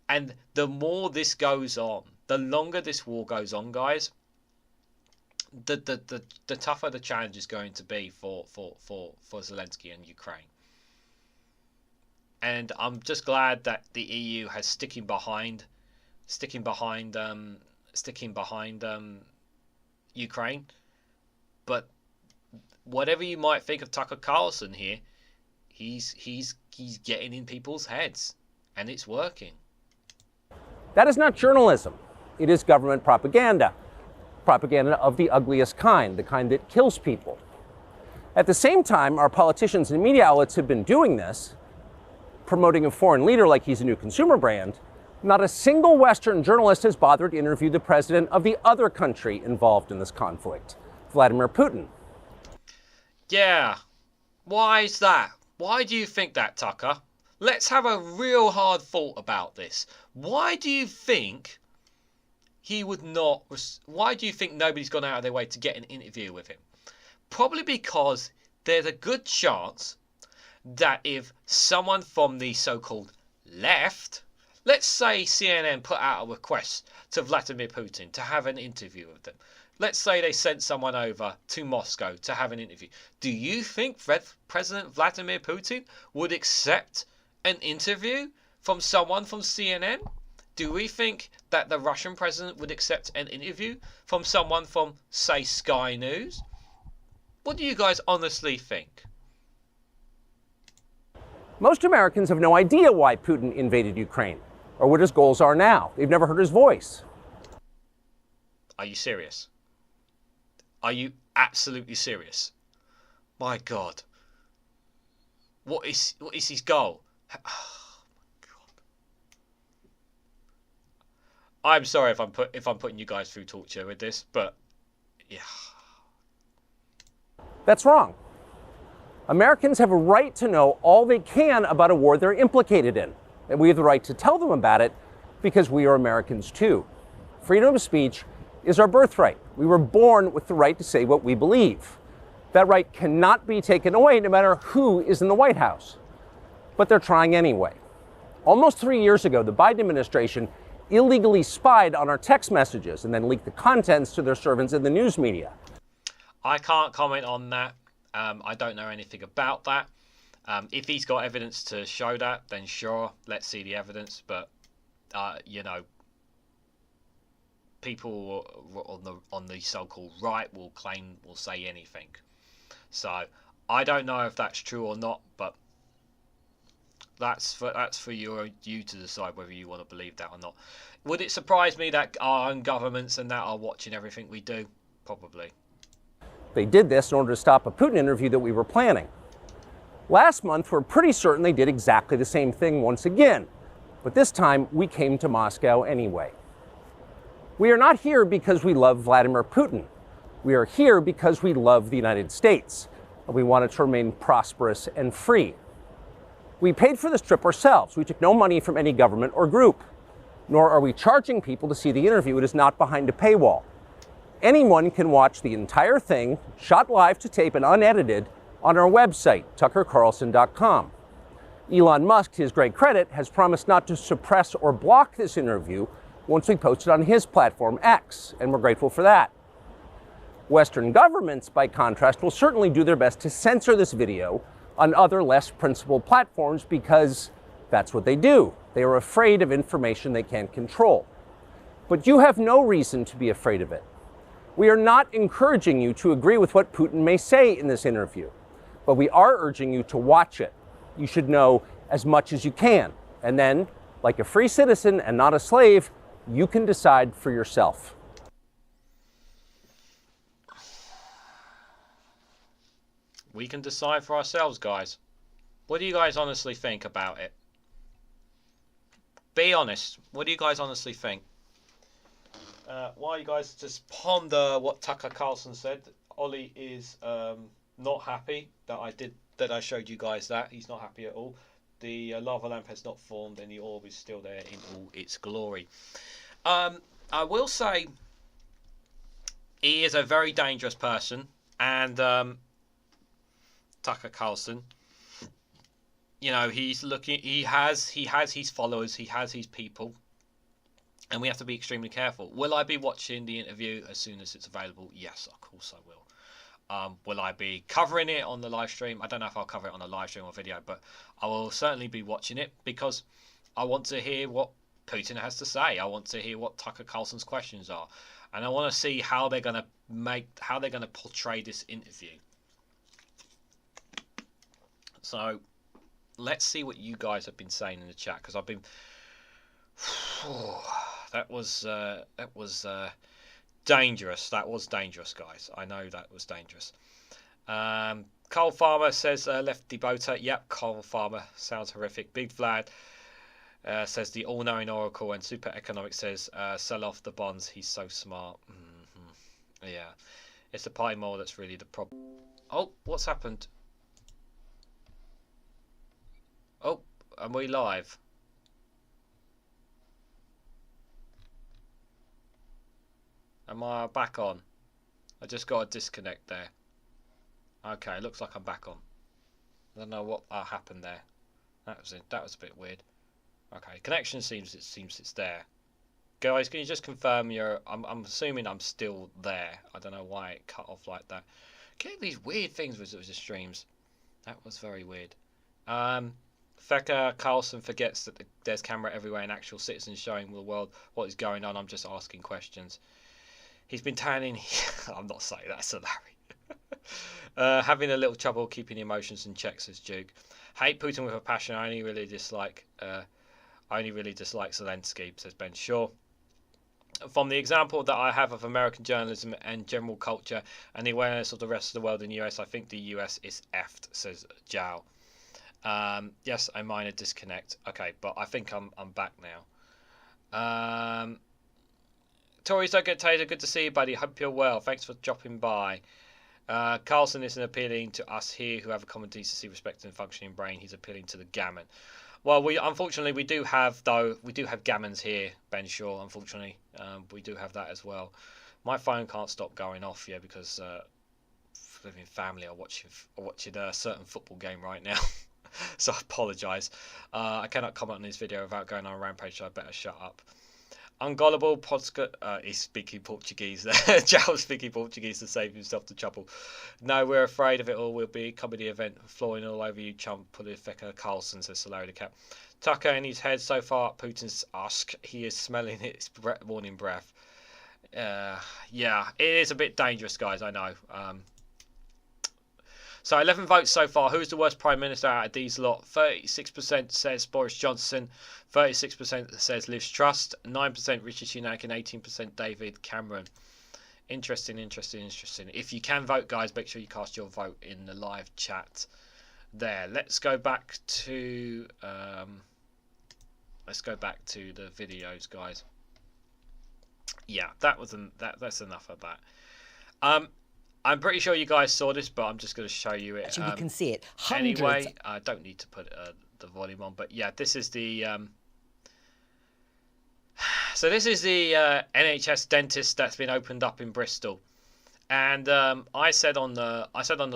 And the more this goes on, the longer this war goes on, guys, the tougher the challenge is going to be for Zelensky and Ukraine. And I'm just glad that the EU has sticking behind Ukraine. But whatever you might think of Tucker Carlson here, he's getting in people's heads, and it's working. That is not journalism. It is government propaganda. Propaganda of the ugliest kind, the kind that kills people. At the same time, our politicians and media outlets have been doing this, promoting a foreign leader like he's a new consumer brand. Not a single Western journalist has bothered to interview the president of the other country involved in this conflict, Vladimir Putin. Yeah. Why is that? Why do you think that, Tucker? Let's have a real hard thought about this. Why do you think he would not... Why do you think nobody's gone out of their way to get an interview with him? Probably because there's a good chance that if someone from the so-called left... Let's say CNN put out a request to Vladimir Putin to have an interview with them. Let's say they sent someone over to Moscow to have an interview. Do you think President Vladimir Putin would accept an interview from someone from CNN? Do we think that the Russian president would accept an interview from someone from, say, Sky News? What do you guys honestly think? Most Americans have no idea why Putin invaded Ukraine or what his goals are now. They've never heard his voice. Are you serious? Are you absolutely serious? My God. What is his goal? Oh my God. I'm sorry if I'm putting you guys through torture with this, but yeah. That's wrong. Americans have a right to know all they can about a war they're implicated in, and we have the right to tell them about it because we are Americans too. Freedom of speech is our birthright. We were born with the right to say what we believe. That right cannot be taken away no matter who is in the White House. But they're trying anyway. Almost 3 years ago, the Biden administration illegally spied on our text messages and then leaked the contents to their servants in the news media. I can't comment on that. I don't know anything about that. If he's got evidence to show that, then sure, let's see the evidence. But, you know, people on the so-called right will say anything. So I don't know if that's true or not, but that's for you to decide whether you want to believe that or not. Would it surprise me that our own governments and that are watching everything we do? Probably. They did this in order to stop a Putin interview that we were planning. Last month, we're pretty certain they did exactly the same thing once again, but this time we came to Moscow anyway. We are not here because we love Vladimir Putin. We are here because we love the United States, and we want it to remain prosperous and free. We paid for this trip ourselves. We took no money from any government or group, nor are we charging people to see the interview. It is not behind a paywall. Anyone can watch the entire thing, shot live to tape and unedited, on our website, tuckercarlson.com. Elon Musk, to his great credit, has promised not to suppress or block this interview once we post it on his platform, X, and we're grateful for that. Western governments, by contrast, will certainly do their best to censor this video on other less principled platforms because that's what they do. They are afraid of information they can't control. But you have no reason to be afraid of it. We are not encouraging you to agree with what Putin may say in this interview, but we are urging you to watch it. You should know as much as you can, and then, like a free citizen and not a slave, you can decide for yourself. We can decide for ourselves, guys. What do you guys honestly think about it? Be honest. What do you guys honestly think? While you guys just ponder what Tucker Carlson said, Ollie is not happy that I showed you guys that. He's not happy at all. The lava lamp has not formed and the orb is still there in all its glory. I will say he is a very dangerous person, and Tucker Carlson, you know, he's looking, he has his followers, he has his people, and we have to be extremely careful. Will I be watching the interview as soon as it's available? Yes, of course I will. Will I be covering it on the live stream? I don't know if I'll cover it on a live stream or video, but I will certainly be watching it because I want to hear what Putin has to say. I want to hear what Tucker Carlson's questions are, and I want to see how they're going to portray this interview. So let's see what you guys have been saying in the chat, because I've been that was dangerous. That was dangerous, guys. I know that was dangerous. Cole Farmer says lefty boater. Yep, Cole Farmer sounds horrific. Big Vlad says the all-knowing oracle, and Super Economics says sell off the bonds. He's so smart. Yeah, it's the party more that's really the problem. Oh, what's happened? Oh, am we live? Am I back on? I just got a disconnect there. Okay, looks like I'm back on. I don't know what happened there. That was a bit weird. Okay, connection seems it's there. Guys, can you just confirm I'm assuming I'm still there. I don't know why it cut off like that. Get these weird things with the streams. That was very weird. Feka Carlson forgets that there's camera everywhere and actual citizens showing the world what is going on. I'm just asking questions. He's been tanning. I'm not saying that, so Larry. Having a little trouble keeping emotions in check, says Duke. Hate Putin with a passion. I only really dislike Zelensky, says Ben Shaw. From the example that I have of American journalism and general culture and the awareness of the rest of the world in the US, I think the US is effed, says Zhao. Yes, a minor disconnect. Okay, but I think I'm back now. Tories don't get taser. Good to see you, buddy. Hope you're well. Thanks for dropping by. Carlson isn't appealing to us here who have a common decency, respect, and functioning brain. He's appealing to the gammon. Well, unfortunately we do have gammons here, Ben Shaw. Unfortunately, we do have that as well. My phone can't stop going off, yeah, because living family are watching a certain football game right now. So I apologise. I cannot comment on this video without going on a rampage, so I better shut up. Ungullible he's speaking Portuguese there. Zhao's speaking Portuguese to save himself the trouble. No, we're afraid of it all. We'll be comedy event flooring all over you, chump. Politica Carlson, says Solari the Cat. Tucker in his head so far up Putin's ask. He is smelling its morning breath. Yeah, it is a bit dangerous, guys, I know. So 11 votes so far. Who's the worst Prime Minister out of these lot? 36% says Boris Johnson, 36% says Liz Truss, 9% Rishi Sunak, and 18% David Cameron. Interesting. If you can vote, guys, make sure you cast your vote in the live chat there. Let's go back to the videos, guys. Yeah, that's enough of that. I'm pretty sure you guys saw this, but I'm just going to show you it. Actually, you can see it. Anyway, I don't need to put the volume on, but yeah, this is the so this is the NHS Denist that's been opened up in Bristol, and I said on the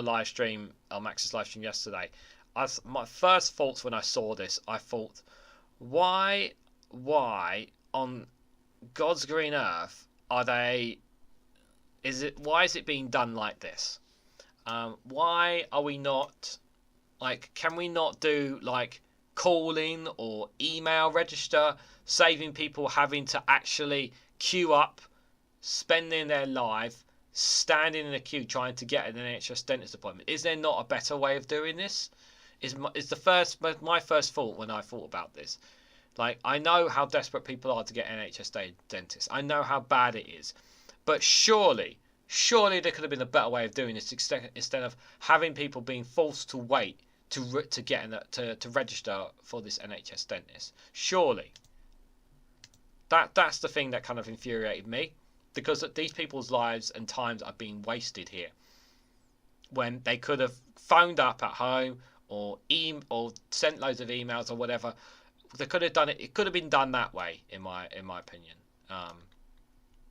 live stream, on Max's live stream yesterday, my first thoughts when I saw this, I thought, why on God's green earth are they? Why is it being done like this? Why are we not Like, can we not do like calling or email register, saving people having to actually queue up, spending their life standing in a queue trying to get an NHS dentist appointment? Is there not a better way of doing this? Is my first thought when I thought about this. Like, I know how desperate people are to get NHS dentists. I know how bad it is, but surely there could have been a better way of doing this instead of having people being forced to wait to get to register for this NHS dentist. Surely, that's the thing that kind of infuriated me, because these people's lives and times are being wasted here when they could have phoned up at home or sent loads of emails or whatever. They could have done it. It could have been done that way, in my opinion.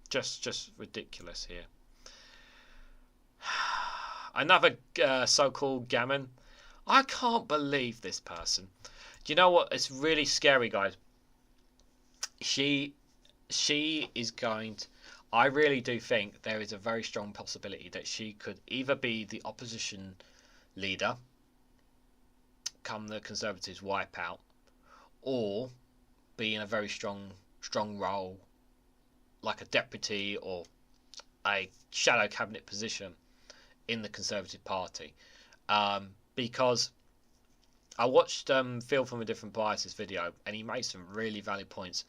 Just ridiculous here. Another so-called gammon. I can't believe this person. Do you know what? It's really scary, guys. She is going to... I really do think there is a very strong possibility that she could either be the opposition leader come the Conservatives wipe out, or be in a very strong role like a deputy or a shadow cabinet position in the Conservative Party. Because I watched Phil from a Different Biases video, and he made some really valid points.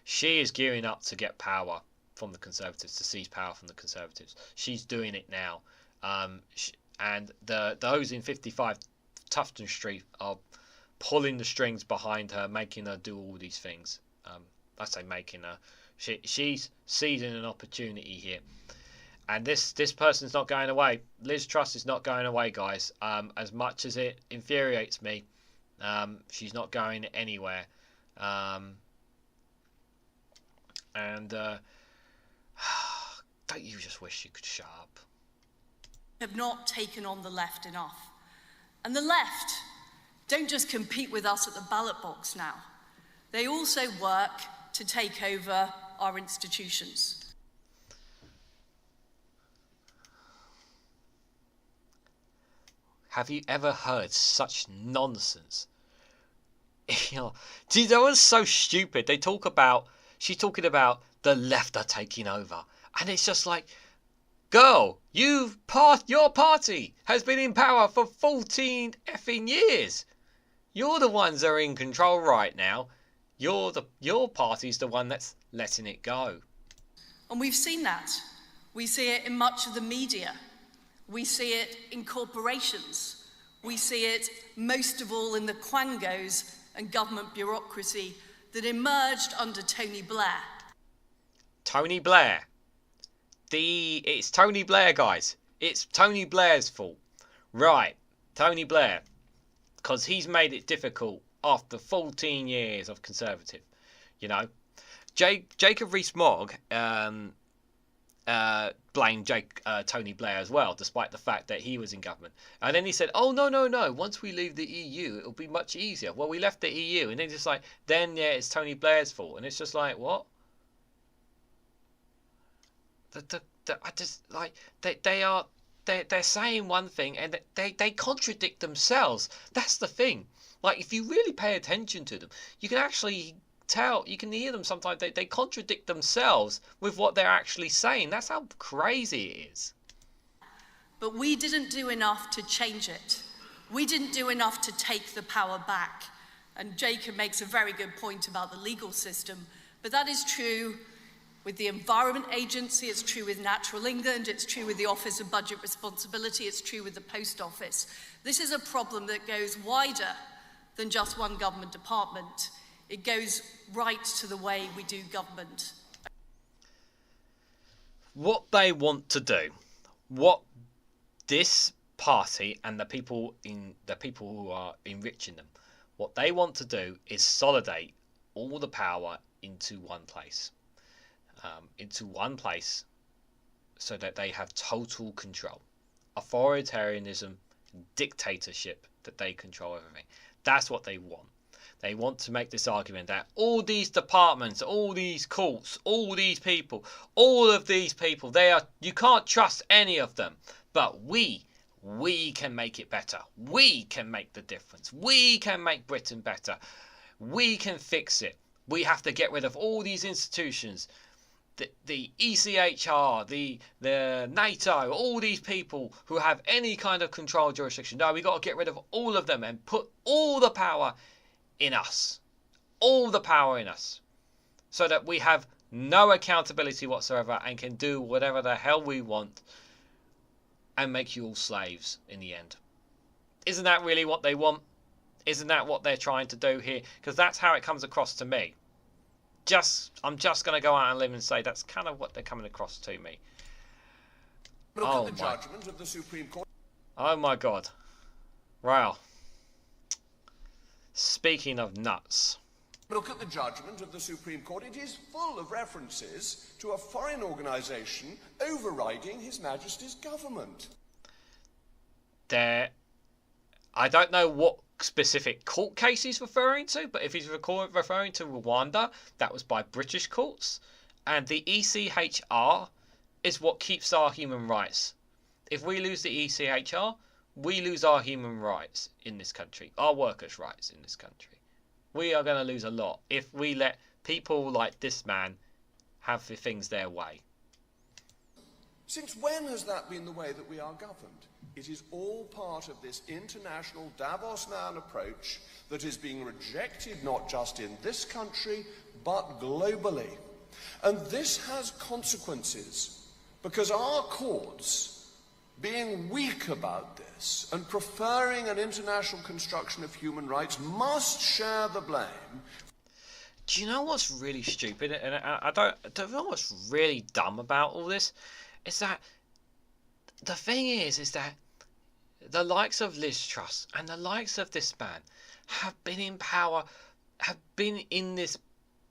She is gearing up to get power from the Conservatives, to seize power from the Conservatives. She's doing it now. And those in 55 Tufton Street are pulling the strings behind her, making her do all these things. I say making her. She's seizing an opportunity here. And this person's not going away. Liz Truss is not going away, guys. As much as it infuriates me, she's not going anywhere. Don't you just wish you could shut up? Have not taken on the left enough. And the left don't just compete with us at the ballot box now. They also work to take over our institutions. Have you ever heard such nonsense? You know, that was so stupid. She's talking about the left are taking over. And it's just like, girl, your party has been in power for 14 effing years. You're the ones that are in control right now. Your party's the one that's letting it go. And we've seen that. We see it in much of the media. We see it in corporations. We see it most of all in the quangos and government bureaucracy that emerged under Tony Blair. Tony Blair. It's Tony Blair, guys. It's Tony Blair's fault. Right, Tony Blair. Because he's made it difficult after 14 years of Conservative. You know, Jacob Rees-Mogg blamed Tony Blair as well, despite the fact that he was in government. And then he said, oh, no, once we leave the EU, it'll be much easier. Well, we left the EU, and then it's like, it's Tony Blair's fault. And it's just like, what? I just, like, they're saying one thing, and they contradict themselves. That's the thing. Like, if you really pay attention to them, you can actually tell, you can hear them sometimes. They contradict themselves with what they're actually saying. That's how crazy it is. But we didn't do enough to change it. We didn't do enough to take the power back. And Jacob makes a very good point about the legal system. But that is true with the Environment Agency, it's true with Natural England, it's true with the Office of Budget Responsibility, it's true with the Post Office. This is a problem that goes wider than just one government department. It goes right to the way we do government. What they want to do, what this party and the people who are enriching them, what they want to do is consolidate all the power into one place. So that they have total control. Authoritarianism, dictatorship, that they control everything. That's what they want. They want to make this argument that all these departments, all these courts, all these people, you can't trust any of them. But we we can make it better. We can make the difference. We can make Britain better. We can fix it. We have to get rid of all these institutions. The ECHR, the NATO, all these people who have any kind of control jurisdiction. No, we've got to get rid of all of them and put all the power in us. All the power in us. So that we have no accountability whatsoever and can do whatever the hell we want and make you all slaves in the end. Isn't that really what they want? Isn't that what they're trying to do here? Because that's how it comes across to me. I'm just going to go out on a limb and say that's kind of what they're coming across to me. Look at the judgment of the Supreme Court. Oh my God. Wow. Speaking of nuts. Look at the judgment of the Supreme Court. It is full of references to a foreign organisation overriding His Majesty's government. I don't know what specific court case he's referring to, but if he's referring to Rwanda, that was by British courts, and the ECHR is what keeps our human rights. If we lose the ECHR, we lose our human rights in this country, our workers' rights in this country. We are going to lose a lot if we let people like this man have the things their way. Since when has that been the way that we are governed? It is all part of this international Davos man approach that is being rejected not just in this country, but globally. And this has consequences, because our courts, being weak about this and preferring an international construction of human rights, must share the blame. Do you know what's really stupid? And I don't know what's really dumb about all this? Is that the thing is that the likes of Liz Truss and the likes of this man have been in power, have been in this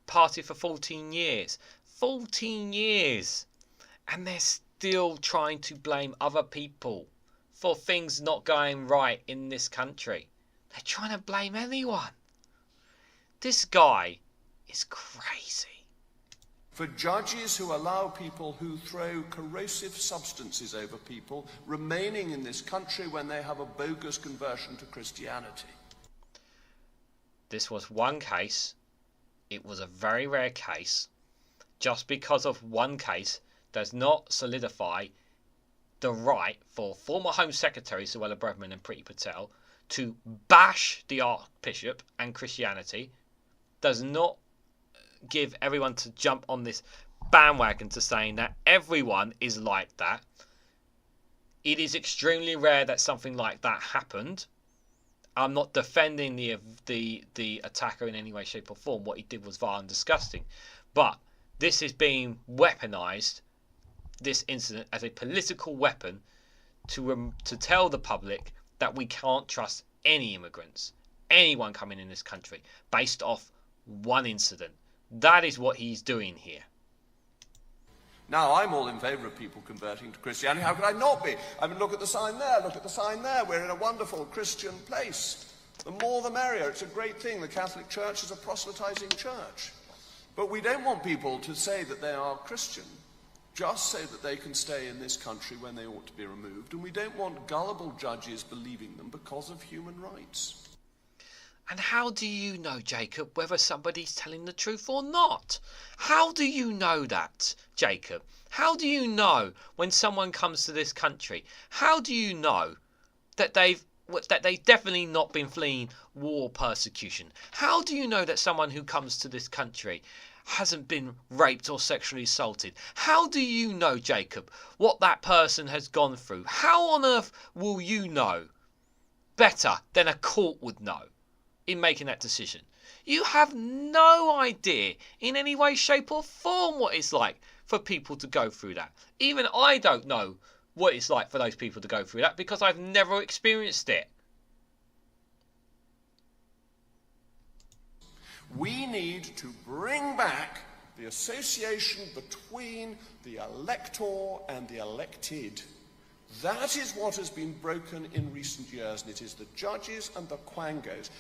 party for 14 years. 14 years. And they're still trying to blame other people for things not going right in this country. They're trying to blame anyone. This guy is crazy. For judges who allow people who throw corrosive substances over people remaining in this country when they have a bogus conversion to Christianity. This was one case. It was a very rare case. Just because of one case does not solidify the right for former Home Secretary Suella Braverman and Priti Patel to bash the Archbishop and Christianity. Does not give everyone to jump on this bandwagon to saying that everyone is like that. It is extremely rare that something like that happened. I'm not defending the attacker in any way, shape or form. What he did was vile and disgusting. But this is being weaponized, this incident, as a political weapon to tell the public that we can't trust any immigrants, anyone coming in this country, based off one incident. That is what he's doing here. Now, I'm all in favour of people converting to Christianity. How could I not be? I mean, look at the sign there, look at the sign there. We're in a wonderful Christian place. The more the merrier. It's a great thing. The Catholic Church is a proselytising church. But we don't want people to say that they are Christian just so that they can stay in this country when they ought to be removed. And we don't want gullible judges believing them because of human rights. And how do you know, Jacob, whether somebody's telling the truth or not? How do you know that, Jacob? How do you know when someone comes to this country? How do you know that they've definitely not been fleeing war persecution? How do you know that someone who comes to this country hasn't been raped or sexually assaulted? How do you know, Jacob, what that person has gone through? How on earth will you know better than a court would know in making that decision? You have no idea in any way, shape or form what it's like for people to go through that. Even I don't know what it's like for those people to go through that because I've never experienced it. We need to bring back the association between the elector and the elected. That is what has been broken in recent years, and it is the judges and the quangos.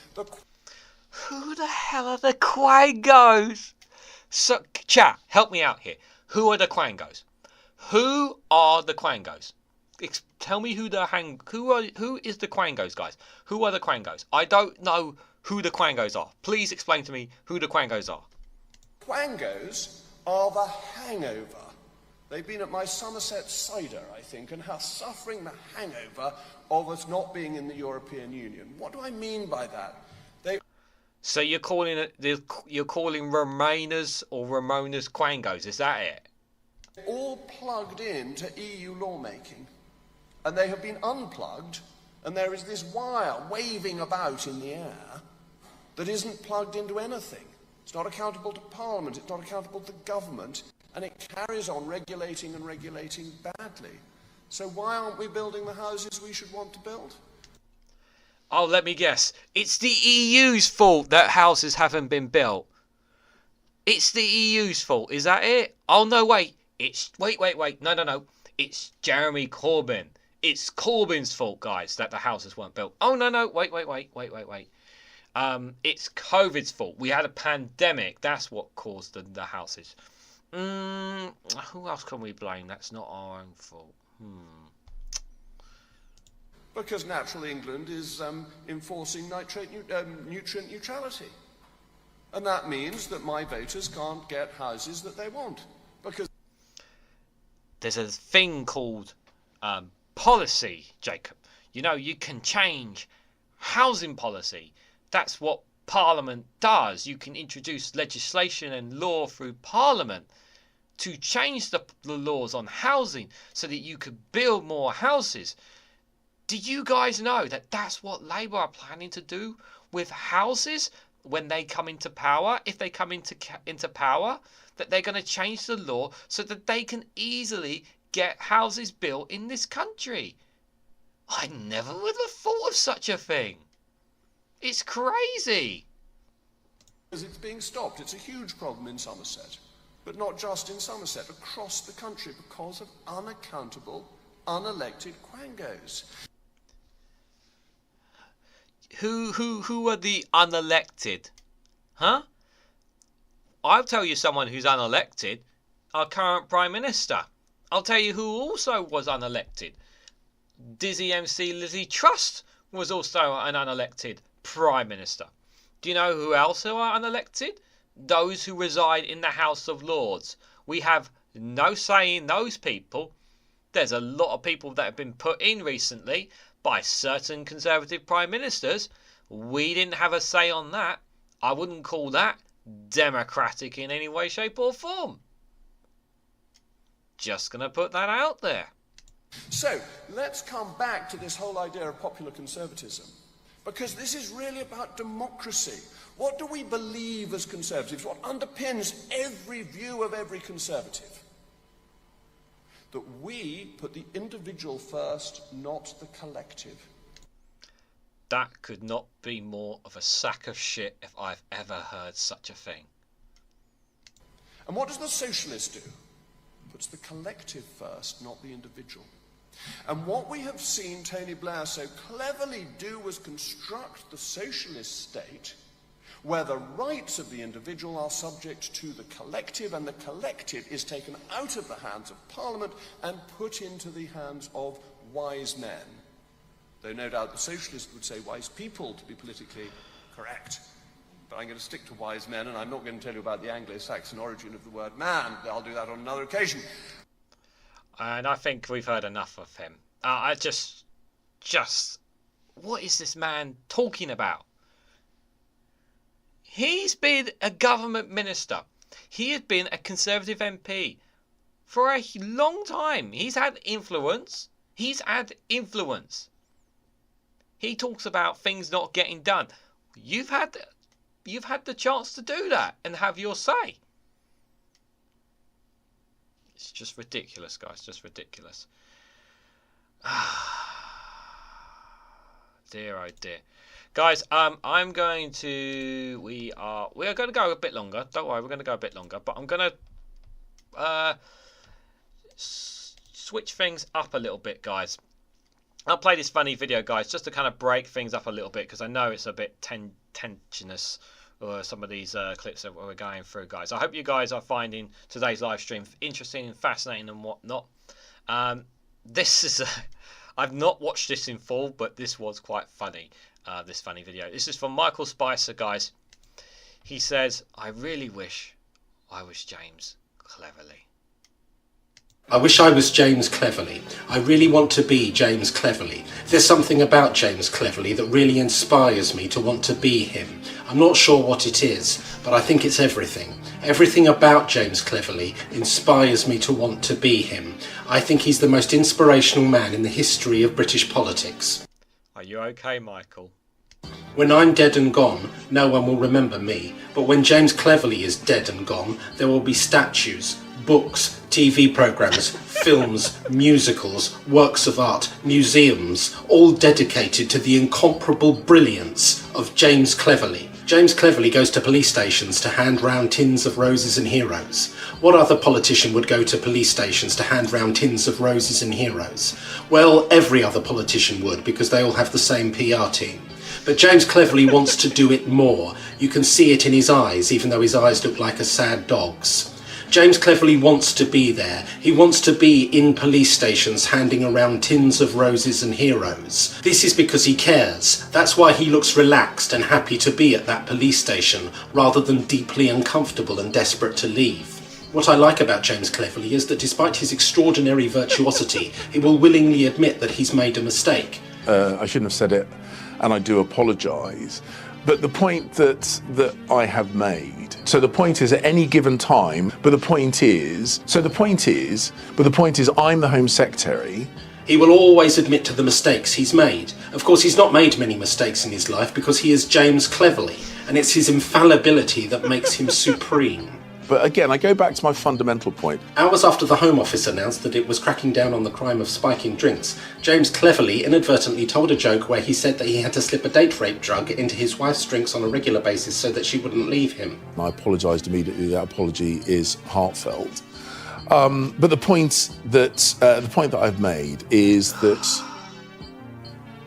Who the hell are the quangos? So, chat, help me out here. Who are the quangos? Who are the quangos? tell me who is the Quangos, guys? Who are the Quangos? I don't know who the Quangos are. Please explain to me who the Quangos are. Quangos are the hangover. They've been at my Somerset cider, I think, and are suffering the hangover of us not being in the European Union. What do I mean by that? So you're calling Remainers or Ramonas Quangos? Is that it? All plugged into EU lawmaking, and they have been unplugged, and there is this wire waving about in the air that isn't plugged into anything. It's not accountable to Parliament, it's not accountable to government, and it carries on regulating and regulating badly. So why aren't we building the houses we should want to build? Oh, let me guess. It's the EU's fault that houses haven't been built. It's the EU's fault. Is that it? Oh, no, wait. Wait. No. It's Jeremy Corbyn. It's Corbyn's fault, guys, that the houses weren't built. Oh, no. Wait. It's COVID's fault. We had a pandemic. That's what caused the houses. Who else can we blame? That's not our own fault. Because Natural England is enforcing nutrient neutrality. And that means that my voters can't get houses that they want. Because there's a thing called policy, Jacob. You know, you can change housing policy. That's what Parliament does. You can introduce legislation and law through Parliament to change the laws on housing so that you could build more houses. Do you guys know that that's what Labour are planning to do with houses when they come into power? If they come into power, that they're going to change the law so that they can easily get houses built in this country. I never would have thought of such a thing. It's crazy. Because it's being stopped. It's a huge problem in Somerset. But not just in Somerset, across the country, because of unaccountable, unelected quangos. Who are the unelected? Huh? I'll tell you someone who's unelected. Our current Prime Minister. I'll tell you who also was unelected. Dizzy MC Lizzie Truss was also an unelected Prime Minister. Do you know who else are unelected? Those who reside in the House of Lords. We have no say in those people. There's a lot of people that have been put in recently by certain Conservative Prime Ministers. We didn't have a say on that. I wouldn't call that democratic in any way, shape or form. Just going to put that out there. So, let's come back to this whole idea of popular conservatism. Because this is really about democracy. What do we believe as Conservatives? What underpins every view of every Conservative? That we put the individual first, not the collective. That could not be more of a sack of shit if I've ever heard such a thing. And what does the socialist do? Puts the collective first, not the individual. And what we have seen Tony Blair so cleverly do was construct the socialist state where the rights of the individual are subject to the collective, and the collective is taken out of the hands of Parliament and put into the hands of wise men. Though no doubt the socialist would say wise people to be politically correct. But I'm going to stick to wise men, and I'm not going to tell you about the Anglo-Saxon origin of the word man. I'll do that on another occasion. And I think we've heard enough of him. What is this man talking about? He's been a government minister. He has been a Conservative MP for a long time. He's had influence. He talks about things not getting done. You've had the chance to do that and have your say. It's just ridiculous, guys. Just ridiculous. Dear, oh dear. Guys, I'm going to... We are going to go a bit longer. Don't worry, we're going to go a bit longer. But I'm going to switch things up a little bit, guys. I'll play this funny video, guys, just to kind of break things up a little bit, because I know it's a bit tensionous, or some of these clips that we're going through, guys. I hope you guys are finding today's live stream interesting and fascinating and whatnot. this is I've not watched this in full, but this was quite funny. This funny video. This is from Michael Spicer, guys. He says, "I really wish I was James Cleverly." I wish I was James Cleverly. I really want to be James Cleverly. There's something about James Cleverly that really inspires me to want to be him. I'm not sure what it is, but I think it's everything. Everything about James Cleverly inspires me to want to be him. I think he's the most inspirational man in the history of British politics. Are you okay, Michael? When I'm dead and gone, no one will remember me. But when James Cleverly is dead and gone, there will be statues, books, TV programmes, films, musicals, works of art, museums, all dedicated to the incomparable brilliance of James Cleverly. James Cleverly goes to police stations to hand round tins of roses and heroes. What other politician would go to police stations to hand round tins of roses and heroes? Well, every other politician would, because they all have the same PR team. But James Cleverly wants to do it more. You can see it in his eyes, even though his eyes look like a sad dog's. James Cleverly wants to be there. He wants to be in police stations handing around tins of roses and heroes. This is because he cares. That's why he looks relaxed and happy to be at that police station, rather than deeply uncomfortable and desperate to leave. What I like about James Cleverly is that despite his extraordinary virtuosity, he will willingly admit that he's made a mistake. I shouldn't have said it, and I do apologise. But the point that I have made, so the point is at any given time, but the point is I'm the Home Secretary. He will always admit to the mistakes he's made. Of course, he's not made many mistakes in his life because he is James Cleverly, and it's his infallibility that makes him supreme. But again, I go back to my fundamental point. Hours after the Home Office announced that it was cracking down on the crime of spiking drinks, James Cleverly inadvertently told a joke where he said that he had to slip a date rape drug into his wife's drinks on a regular basis so that she wouldn't leave him. I apologised immediately. That apology is heartfelt. But the point that I've made is that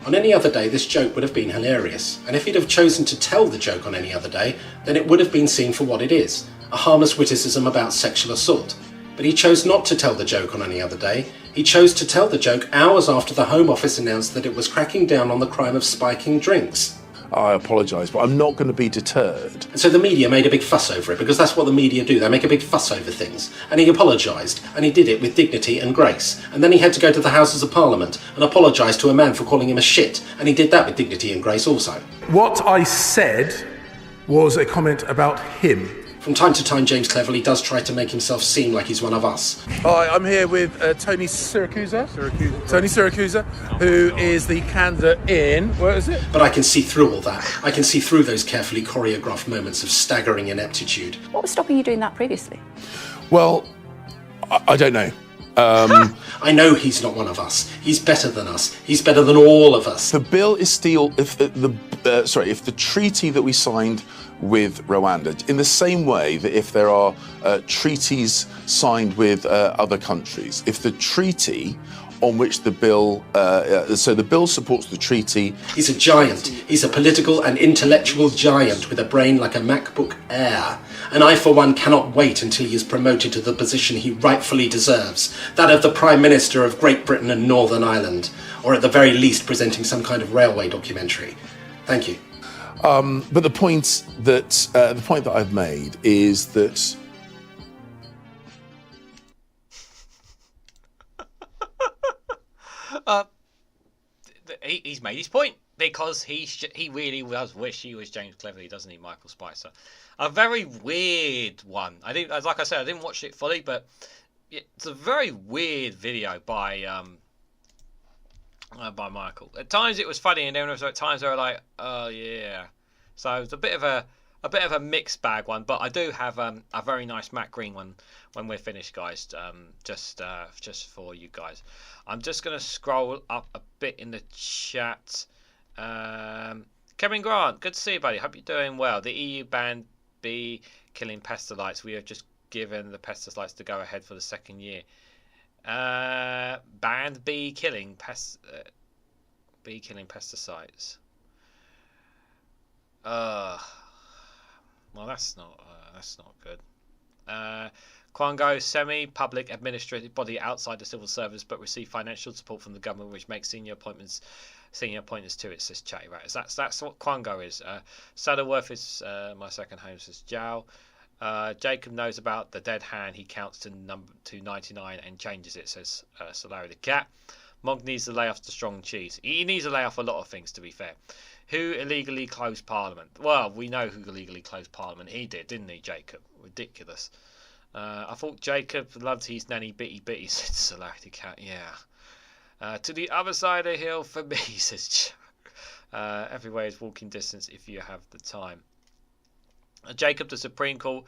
on any other day, this joke would have been hilarious. And if he'd have chosen to tell the joke on any other day, then it would have been seen for what it is. A harmless witticism about sexual assault. But he chose not to tell the joke on any other day. He chose to tell the joke hours after the Home Office announced that it was cracking down on the crime of spiking drinks. I apologise, but I'm not going to be deterred. And so the media made a big fuss over it, because that's what the media do. They make a big fuss over things. And he apologised, and he did it with dignity and grace. And then he had to go to the Houses of Parliament and apologise to a man for calling him a shit. And he did that with dignity and grace also. What I said was a comment about him. From time to time, James Cleverly does try to make himself seem like he's one of us. Hi, I'm here with Tony Siracusa. Tony Siracusa, who is the candidate in... Where is it? But I can see through all that. I can see through those carefully choreographed moments of staggering ineptitude. What was stopping you doing that previously? Well, I don't know. I know he's not one of us. He's better than us. He's better than all of us. The bill is still... If the treaty that we signed with Rwanda, in the same way that if there are treaties signed with other countries, if the treaty on which the bill, so the bill supports the treaty. He's a giant. He's a political and intellectual giant with a brain like a MacBook Air. And I, for one, cannot wait until he is promoted to the position he rightfully deserves, that of the Prime Minister of Great Britain and Northern Ireland, or at the very least presenting some kind of railway documentary. Thank you. But the point that I've made is that he's made his point, because he really does wish he was James Cleverly, doesn't he, Michael Spicer? A very weird one. Like I said, I didn't watch it fully, but it's a very weird video by Michael. At times it was funny, and then at times they were like, "Oh yeah." So it's a bit of a mixed bag one, but I do have a very nice matte green one when we're finished, guys. Just for you guys. I'm just gonna scroll up a bit in the chat. Kevin Grant, good to see you, buddy. Hope you're doing well. The EU banned bee killing pesticides. We have just given the pesticides to go ahead for the second year. Banned bee killing pesticides. Well, that's not good. Quango, semi-public administrative body outside the civil service, but receive financial support from the government, which makes senior appointments too. It says chatty ratters. That's what Quango is. Saddleworth is my second home, says Jow. Jacob knows about the dead hand. He counts to 99 and changes it, says Solari the cat. Mog needs to lay off the strong cheese. He needs to lay off a lot of things, to be fair. Who illegally closed Parliament? Well, we know who illegally closed Parliament. He did, didn't he, Jacob? Ridiculous. I thought Jacob loved his nanny bitty, said Solari the cat. Yeah. To the other side of the hill for me, says Joe. Everywhere is walking distance if you have the time. Jacob, the Supreme Court,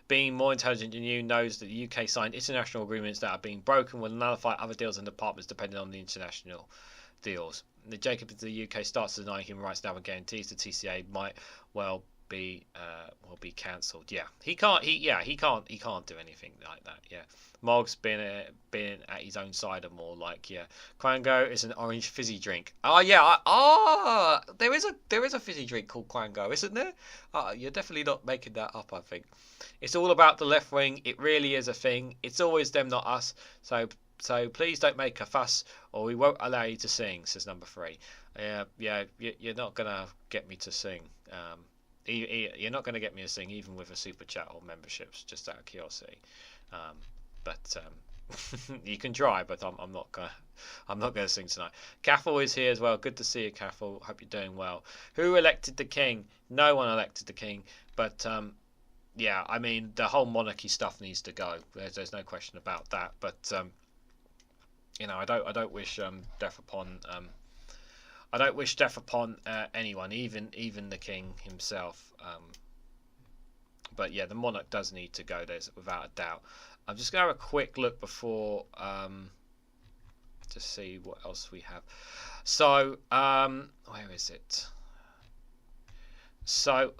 being more intelligent than you, knows that the UK signed international agreements that are being broken will nullify other deals and departments depending on the international deals. The Jacob of the UK starts to deny human rights now and guarantees the TCA might well be cancelled. Yeah, he can't do anything like that. Yeah, Mog's been at his own side of more like Quango is an orange fizzy drink. There is a fizzy drink called Quango, isn't there? You're definitely not making that up. I think it's all about the left wing. It really is a thing. It's always them, not us. So please don't make a fuss, or we won't allow you to sing, says number 3. You're not gonna get me to sing. You're not going to get me to sing even with a super chat or memberships, just out of curiosity. But you can try, but I'm not gonna sing tonight. Caffel is here as well. Good to see you, Caffel. Hope you're doing well. Who elected the king? No one elected the king. But I mean the whole monarchy stuff needs to go. There's no question about that. But I don't wish death upon. I don't wish death upon anyone, even the king himself. But yeah, the monarch does need to go. There's without a doubt. I'm just gonna have a quick look before to see what else we have. So where is it? So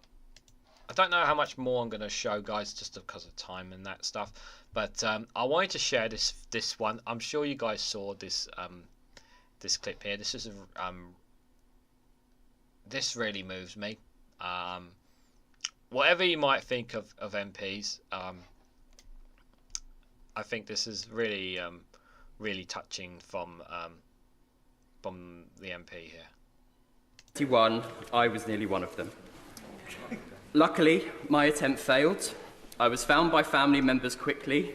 I don't know how much more I'm gonna show, guys, just because of time and that stuff. But I wanted to share this one. I'm sure you guys saw this clip here. This is this really moves me. Whatever you might think of MPs, I think this is really really touching from the MP here. 21, I was nearly one of them. Luckily, my attempt failed. I was found by family members quickly.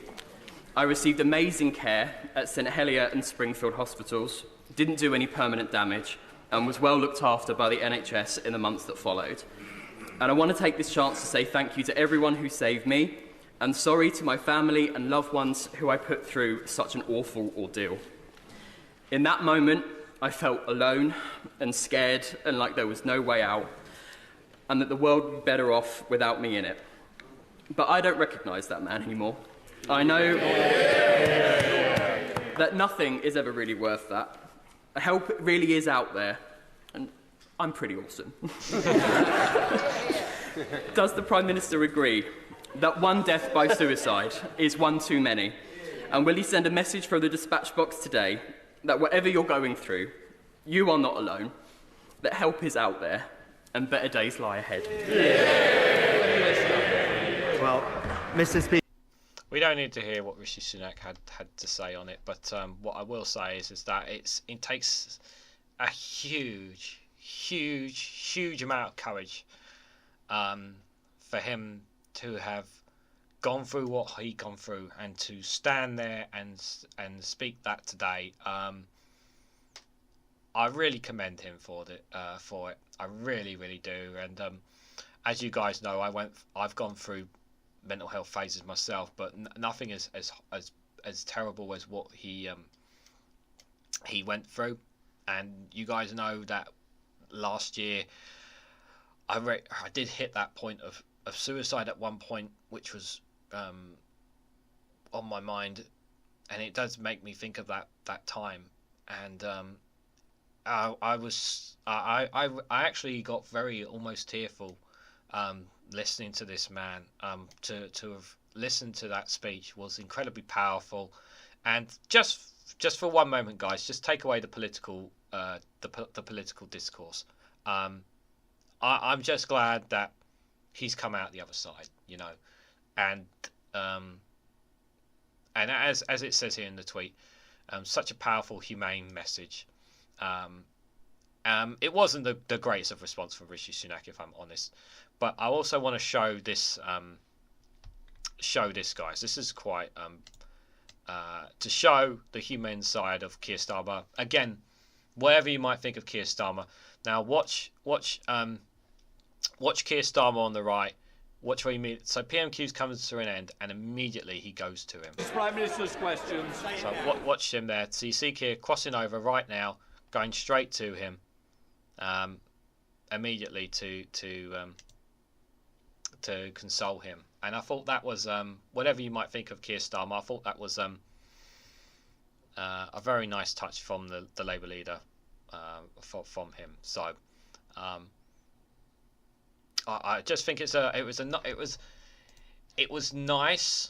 I received amazing care at St Helier and Springfield hospitals, didn't do any permanent damage, and was well looked after by the NHS in the months that followed. And I want to take this chance to say thank you to everyone who saved me, and sorry to my family and loved ones who I put through such an awful ordeal. In that moment, I felt alone and scared and like there was no way out, and that the world would be better off without me in it. But I don't recognise that man anymore. I know that nothing is ever really worth that. Help really is out there, and I'm pretty awesome. Does the Prime Minister agree that one death by suicide is one too many? And will he send a message from the dispatch box today that whatever you're going through, you are not alone, that help is out there, and better days lie ahead? Well, Mr. Speaker. We don't need to hear what Rishi Sunak had to say on it, but what I will say is that it takes a huge amount of courage for him to have gone through what he gone through and to stand there and speak that today. I really commend him for it. I really do. And as you guys know, I've gone through mental health phases myself, but nothing as terrible as what he went through. And you guys know that last year I did hit that point of suicide at one point, which was on my mind, and it does make me think of that time. And I actually got very almost tearful listening to this man. To have listened to that speech was incredibly powerful. And just for one moment, guys, just take away the political discourse. I'm just glad that he's come out the other side, and And as it says here in the tweet, such a powerful, humane message. It wasn't the greatest of response from Rishi Sunak, if I'm honest. But I also want to show this, guys. This is quite to show the humane side of Keir Starmer. Again, whatever you might think of Keir Starmer. Now watch Keir Starmer on the right. Watch what you mean. So PMQs comes to an end, and immediately he goes to him. Prime Minister's questions. So watch him there. So you see Keir crossing over right now, going straight to him, immediately to console him. And I thought that was whatever you might think of Keir Starmer. I thought that was a very nice touch from the Labour leader, from him. So. I just think it was nice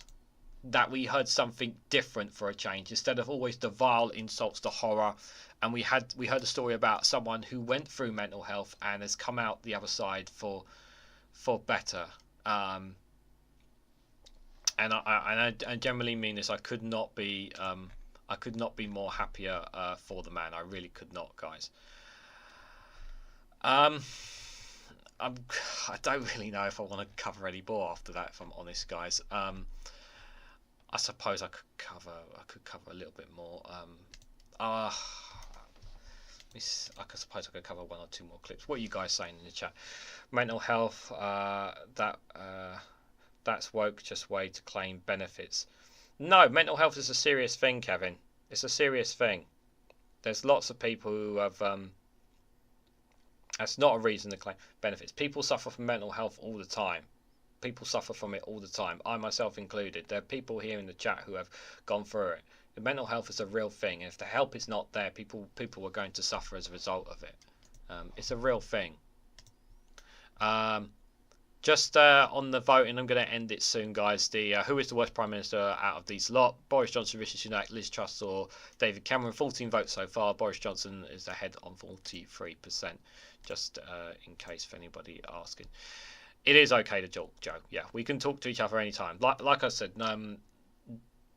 that we heard something different for a change, instead of always the vile insults, the horror. And we heard a story about someone who went through mental health and has come out the other side for better. And I generally mean this. I could not be more happier for the man. I really could not, guys. I don't really know if I want to cover any more after that, if I'm honest, guys. I suppose I could cover a little bit more. I suppose I could cover one or two more clips. What are you guys saying in the chat? Mental health, that's woke, just way to claim benefits. No, mental health is a serious thing, Kevin. It's a serious thing. There's lots of people who have that's not a reason to claim benefits. People suffer from mental health all the time. People suffer from it all the time. I myself included. There are people here in the chat who have gone through it. The mental health is a real thing. And if the help is not there, people are going to suffer as a result of it. It's a real thing. Just on the voting, I'm going to end it soon, guys. Who is the worst Prime Minister out of these lot? Boris Johnson, Rishi Sunak, Liz Truss or David Cameron? 14 votes so far. Boris Johnson is ahead on 43%, just in case for anybody asking. It is okay to talk, Joe. Yeah, we can talk to each other anytime. Like I said,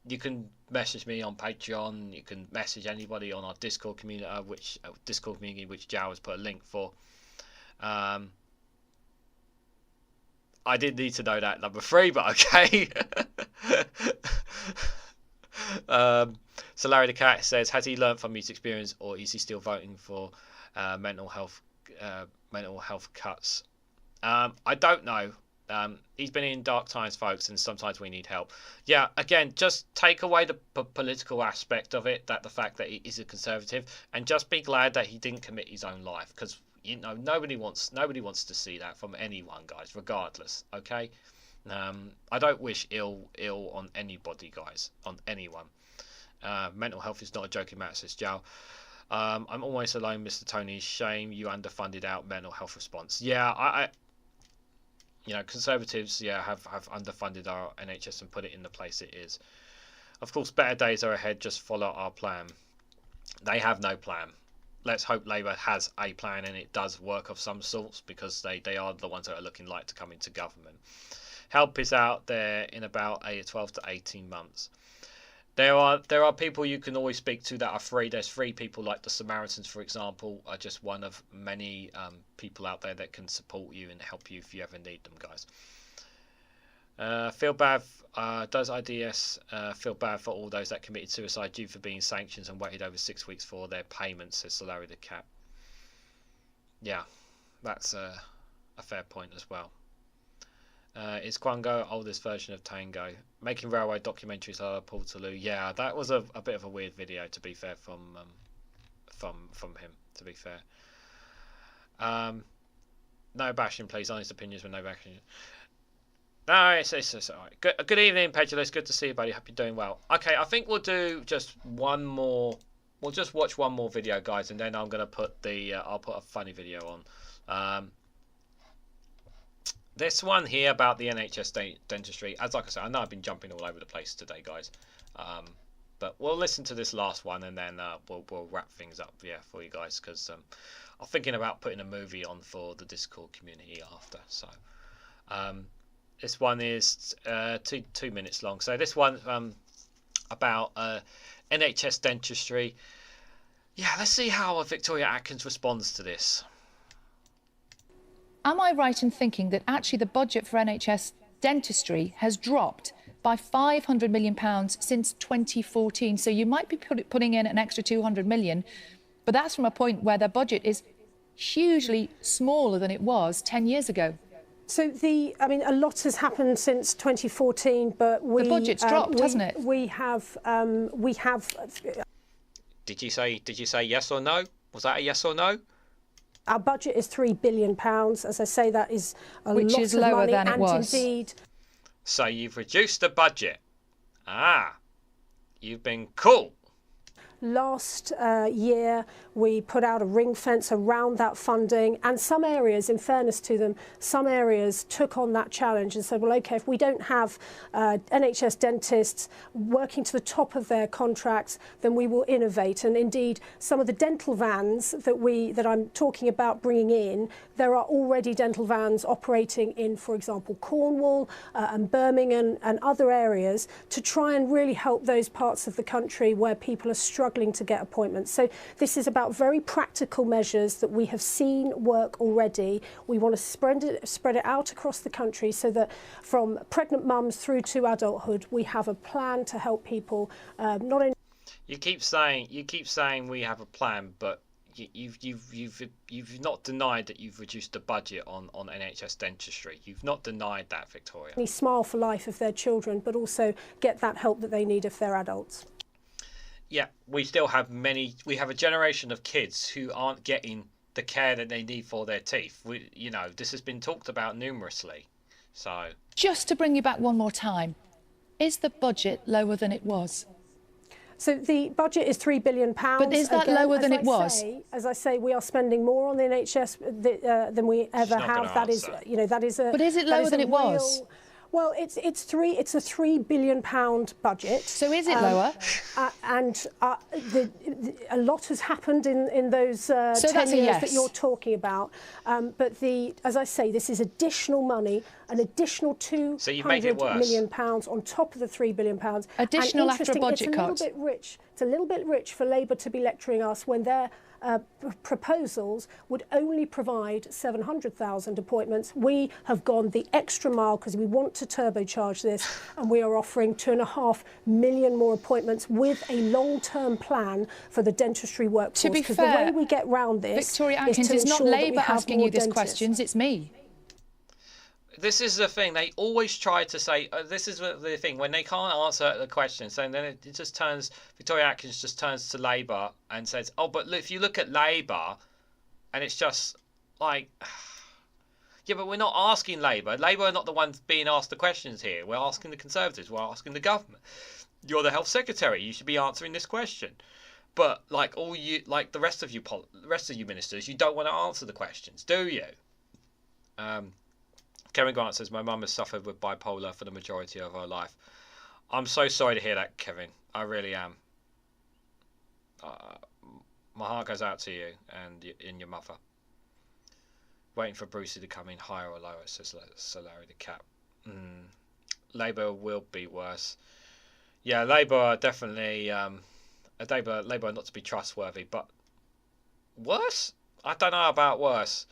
you can message me on Patreon. You can message anybody on our Discord community, which Joe has put a link for. I did need to know that, number 3, but okay. So Larry the Cat says, has he learned from his experience, or is he still voting for mental health cuts? I don't know. He's been in dark times, folks, and sometimes we need help. Yeah, again, just take away the political aspect of it, the fact that he is a Conservative, and just be glad that he didn't commit his own life, because nobody wants to see that from anyone, guys, regardless. Okay, I don't wish ill on anybody, guys, on anyone. Mental health is not a joking matter, says Joe. I'm always alone, Mr. Tony. Shame you underfunded our mental health response. Yeah, I Conservatives, have underfunded our NHS and put it in the place it is. Of course, better days are ahead. Just follow our plan. They have no plan. Let's hope Labour has a plan and it does work of some sorts, because they are the ones that are looking like to come into government. Help is out there in about 12 to 18 months. There are people you can always speak to that are free. There's free people like the Samaritans, for example, are just one of many people out there that can support you and help you if you ever need them, guys. Feel bad. Does IDS feel bad for all those that committed suicide due for being sanctions and waited over 6 weeks for their payments, says Solari the Cat. Yeah, that's a fair point as well. Is Quango oldest version of Tango? Making railway documentaries are Portaloo. Yeah, that was a bit of a weird video, to be fair, from him, to be fair. No bashing, please. Honest opinions with no bashing. No, it's all right. Good evening, Pedulous. Good to see you, buddy. Hope you're doing well. Okay, I think we'll do just one more. We'll just watch one more video, guys, and then I'm gonna put I'll put a funny video on. This one here about the NHS dentistry. As like I said, I know I've been jumping all over the place today, guys. But we'll listen to this last one, and then we'll wrap things up, for you guys, because I'm thinking about putting a movie on for the Discord community after. So. This one is 2 minutes long. So this one about NHS dentistry. Yeah, let's see how Victoria Atkins responds to this. Am I right in thinking that actually the budget for NHS dentistry has dropped by £500 million since 2014? So you might be putting in an extra 200 million, but that's from a point where their budget is hugely smaller than it was 10 years ago. So I mean, a lot has happened since 2014, but the budget's dropped, hasn't it? We have. Did you say yes or no? Was that a yes or no? Our budget is £3 billion. As I say, that is a Which lot is of lower money, than it and was. Indeed, So you've reduced the budget. You've been cool. last year, we put out a ring fence around that funding, and some areas, in fairness to them, some areas took on that challenge and said, well, OK, if we don't have NHS dentists working to the top of their contracts, then we will innovate. And indeed, some of the dental vans that I'm talking about bringing in, there are already dental vans operating in, for example, Cornwall and Birmingham and other areas to try and really help those parts of the country where people are struggling to get appointments. So this is about very practical measures that we have seen work already. We want to spread it out across the country so that from pregnant mums through to adulthood, we have a plan to help people not only. You keep saying we have a plan, but you've not denied that you've reduced the budget on NHS dentistry. You've not denied that, Victoria. Smile for life of their children, but also get that help that they need if they're adults. Yeah, we still have we have a generation of kids who aren't getting the care that they need for their teeth. This has been talked about numerously. So just to bring you back one more time, is the budget lower than it was? So the budget is £3 billion. But is that lower than it was? As I say, we are spending more on the NHS than we ever have. That is, that is a. But is it lower than it was? Well, it's a £3 billion budget. So is it lower? And a lot has happened in those 10 years that you're talking about. But as I say, this is additional money, an additional £200 million on top of the £3 billion. Additional after a budget cut. It's a little bit rich for Labour to be lecturing us when their proposals would only provide 700,000 appointments. We have gone the extra mile because we want to turbocharge this, and we are offering 2.5 million more appointments with a long-term plan for the dentistry workforce. To be fair, the way we get round this, Victoria Atkins, it's not Labour asking you these questions, it's me. This is the thing. They always try to say, this is the thing, when they can't answer the question, so then it just turns, Victoria Atkins just turns to Labour and says, oh, but if you look at Labour, and it's just like, yeah, but we're not asking Labour. Labour are not the ones being asked the questions here. We're asking the Conservatives. We're asking the government. You're the Health Secretary. You should be answering this question. But like the rest of you ministers, you don't want to answer the questions, do you? Kevin Grant says, my mum has suffered with bipolar for the majority of her life. I'm so sorry to hear that, Kevin. I really am. My heart goes out to you and your mother. Waiting for Brucey to come in higher or lower, says Larry the Cat. Labour will be worse. Yeah, Labour are definitely... Labour are not to be trustworthy, but... Worse? I don't know about worse.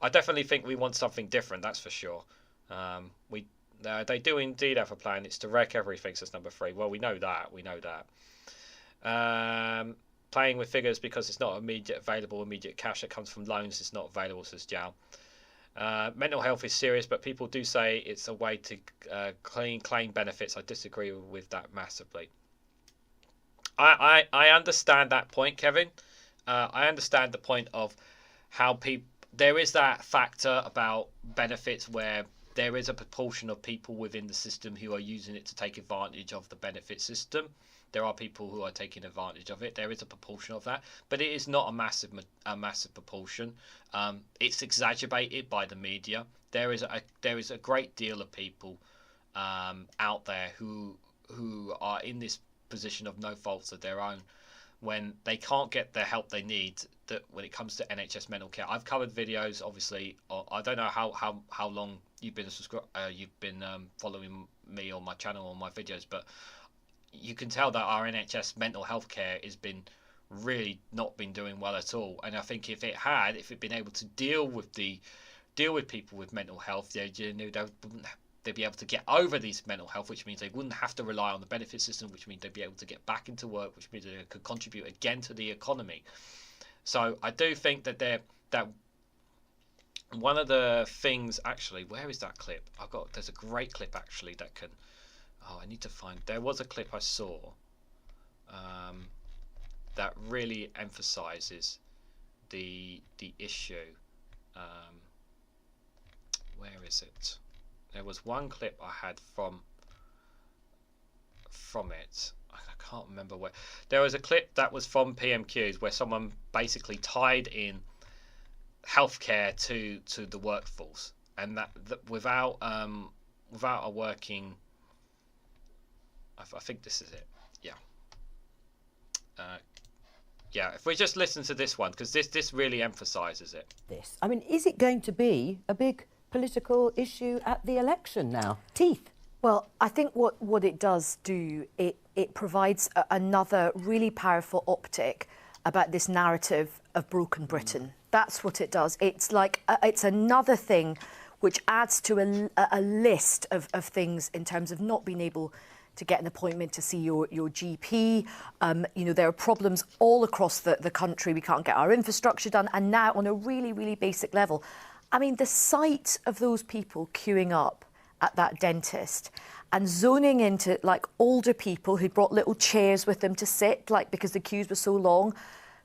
I definitely think we want something different, that's for sure. They do indeed have a plan. It's to wreck everything, says number 3. Well, we know that. Playing with figures because it's not immediate cash that comes from loans is not available, says Jal. Mental health is serious, but people do say it's a way to claim benefits. I disagree with that massively. I understand that point, Kevin. I understand the point of how people... There is that factor about benefits where there is a proportion of people within the system who are using it to take advantage of the benefit system. There are people who are taking advantage of it. There is a proportion of that, but it is not a massive proportion. It's exaggerated by the media. There is a great deal of people out there who are in this position of no fault of their own, when they can't get the help they need that when it comes to NHS mental care. I've covered videos, obviously. I don't know how long you've been following me on my channel or my videos, but you can tell that our NHS mental health care has been really not been doing well at all. And I think if it'd been able to deal with people with mental health, they'd be able to get over these mental health, which means they wouldn't have to rely on the benefit system, which means they'd be able to get back into work, which means they could contribute again to the economy. So I do think that one of the things, actually, where is that clip? There's a great clip actually that can, I need to find, there was a clip I saw that really emphasizes the issue. Where is it? There was one clip I had from it. I can't remember where. There was a clip that was from PMQs where someone basically tied in healthcare to the workforce, and that without a working. I think this is it. Yeah. Yeah. If we just listen to this one, because this really emphasises it. I mean, is it going to be a big political issue at the election now? Teeth. Well, I think what it does do, it provides another really powerful optic about this narrative of broken Britain. That's what it does. It's like it's another thing which adds to a list of things in terms of not being able to get an appointment to see your GP. There are problems all across the country. We can't get our infrastructure done. And now on a really, really basic level, I mean, the sight of those people queuing up at that dentist and zoning into like older people who brought little chairs with them to sit, like because the queues were so long,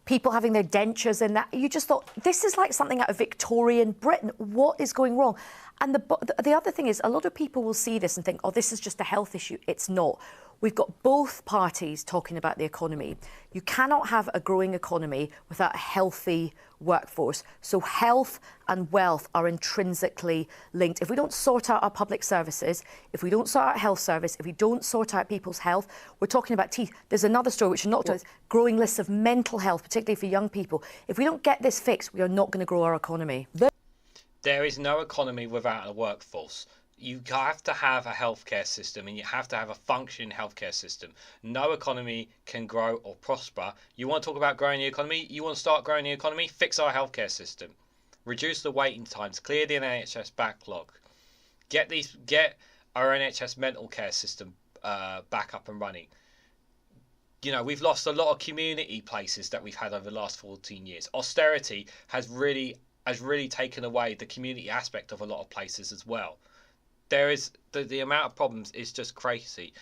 people having their dentures in that, you just thought, this is like something out of Victorian Britain. What is going wrong? And the other thing is, a lot of people will see this and think, oh, this is just a health issue. It's not. We've got both parties talking about the economy. You cannot have a growing economy without a healthy workforce. So health and wealth are intrinsically linked. If we don't sort out our public services, if we don't sort out health service, if we don't sort out people's health, we're talking about teeth. There's another story which is not growing lists of mental health, particularly for young people. If we don't get this fixed, we are not going to grow our economy. There is no economy without a workforce. You have to have a healthcare system, and you have to have a functioning healthcare system. No economy can grow or prosper. You want to talk about growing the economy? You want to start growing the economy? Fix our healthcare system. Reduce the waiting times. Clear the NHS backlog. Get our NHS mental care system back up and running. We've lost a lot of community places that we've had over the last 14 years. Austerity has really taken away the community aspect of a lot of places as well. There is the amount of problems is just crazy.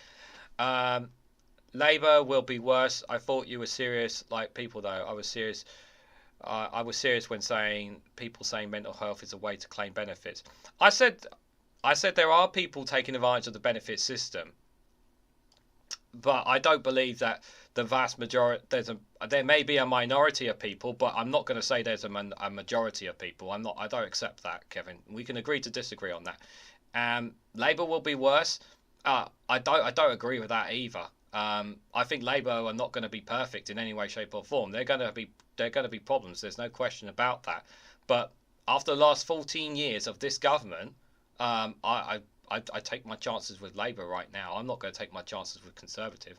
Labour will be worse. I thought you were serious, like people though. I was serious. I was serious when people saying mental health is a way to claim benefits. I said there are people taking advantage of the benefit system, but I don't believe that the vast majority. There may be a minority of people, but I'm not going to say there's a majority of people. I don't accept that, Kevin. We can agree to disagree on that. Labour will be worse. I don't agree with that either. I think Labour are not going to be perfect in any way, shape, or form. They're going to be problems. There's no question about that. But after the last 14 years of this government, I take my chances with Labour right now. I'm not going to take my chances with Conservative.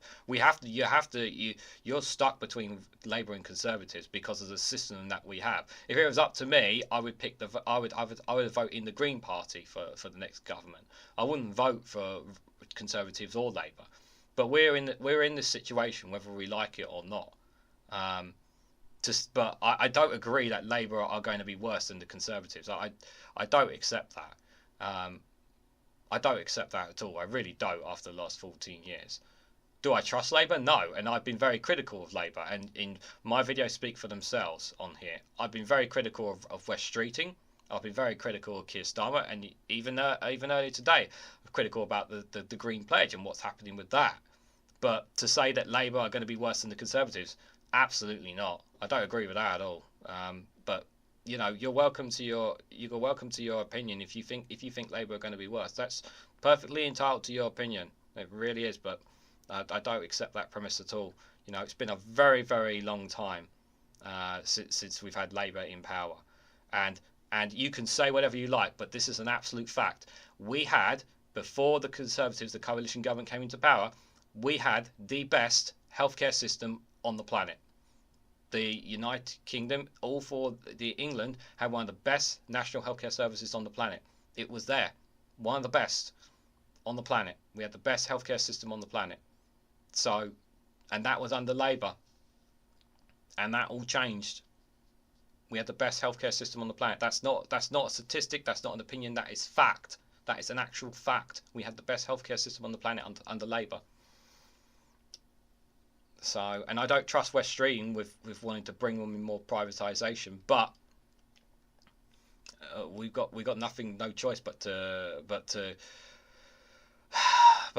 You're stuck between Labour and Conservatives because of the system that we have. If it was up to me, I would vote in the Green Party for the next government. I wouldn't vote for Conservatives or Labour. But we're in this situation whether we like it or not. But I don't agree that Labour are going to be worse than the Conservatives. I don't accept that. I don't accept that at all. I really don't after the last 14 years. Do I trust Labour? No. And I've been very critical of Labour. And in my videos speak for themselves on here. I've been very critical of West Streeting. I've been very critical of Keir Starmer. And even earlier today, I'm critical about the Green Pledge and what's happening with that. But to say that Labour are going to be worse than the Conservatives, absolutely not. I don't agree with that at all. But you're welcome to your opinion. If you think Labour are going to be worse, that's perfectly entitled to your opinion. It really is. But I don't accept that premise at all. You know, it's been a very, very long time since we've had Labour in power. And you can say whatever you like, but this is an absolute fact. We had, before the Conservatives, the coalition government came into power, we had the best healthcare system on the planet. The United Kingdom, England, had one of the best national healthcare services on the planet. It was there. One of the best on the planet. We had the best healthcare system on the planet. So, and that was under Labour. And that all changed. We had the best healthcare system on the planet. That's not a statistic. That's not an opinion. That is fact. That is an actual fact. We had the best healthcare system on the planet under Labour. So, and I don't trust West Streeting with wanting to bring on more privatisation, but we've got nothing, no choice but to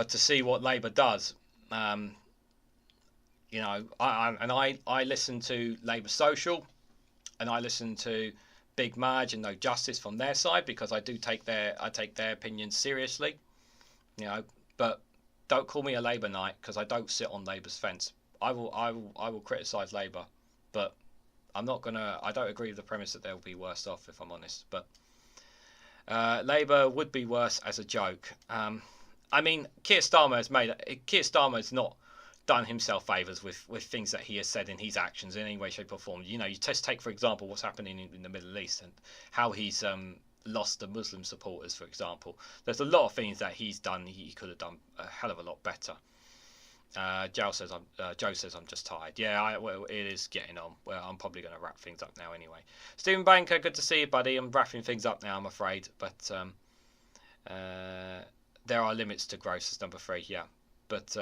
see what Labour does. You know, I listen to Labour Social, and I listen to Big Madge and No Justice from their side, because I take their opinions seriously. You know, but don't call me a Labour Knight, because I don't sit on Labour's fence. I will criticise Labour, but I don't agree with the premise that they'll be worse off, if I'm honest. But Labour would be worse as a joke. I mean, Keir Starmer's not done himself favours with things that he has said in his actions in any way, shape or form. You know, you just take, for example, what's happening in the Middle East and how he's lost the Muslim supporters, for example. There's a lot of things that he's done he could have done a hell of a lot better. Joe says I'm just tired. Yeah, it is getting on. Well, I'm probably going to wrap things up now anyway. Stephen Banker, good to see you, buddy. I'm wrapping things up now, I'm afraid. But there are limits to growth, is number 3. Yeah, but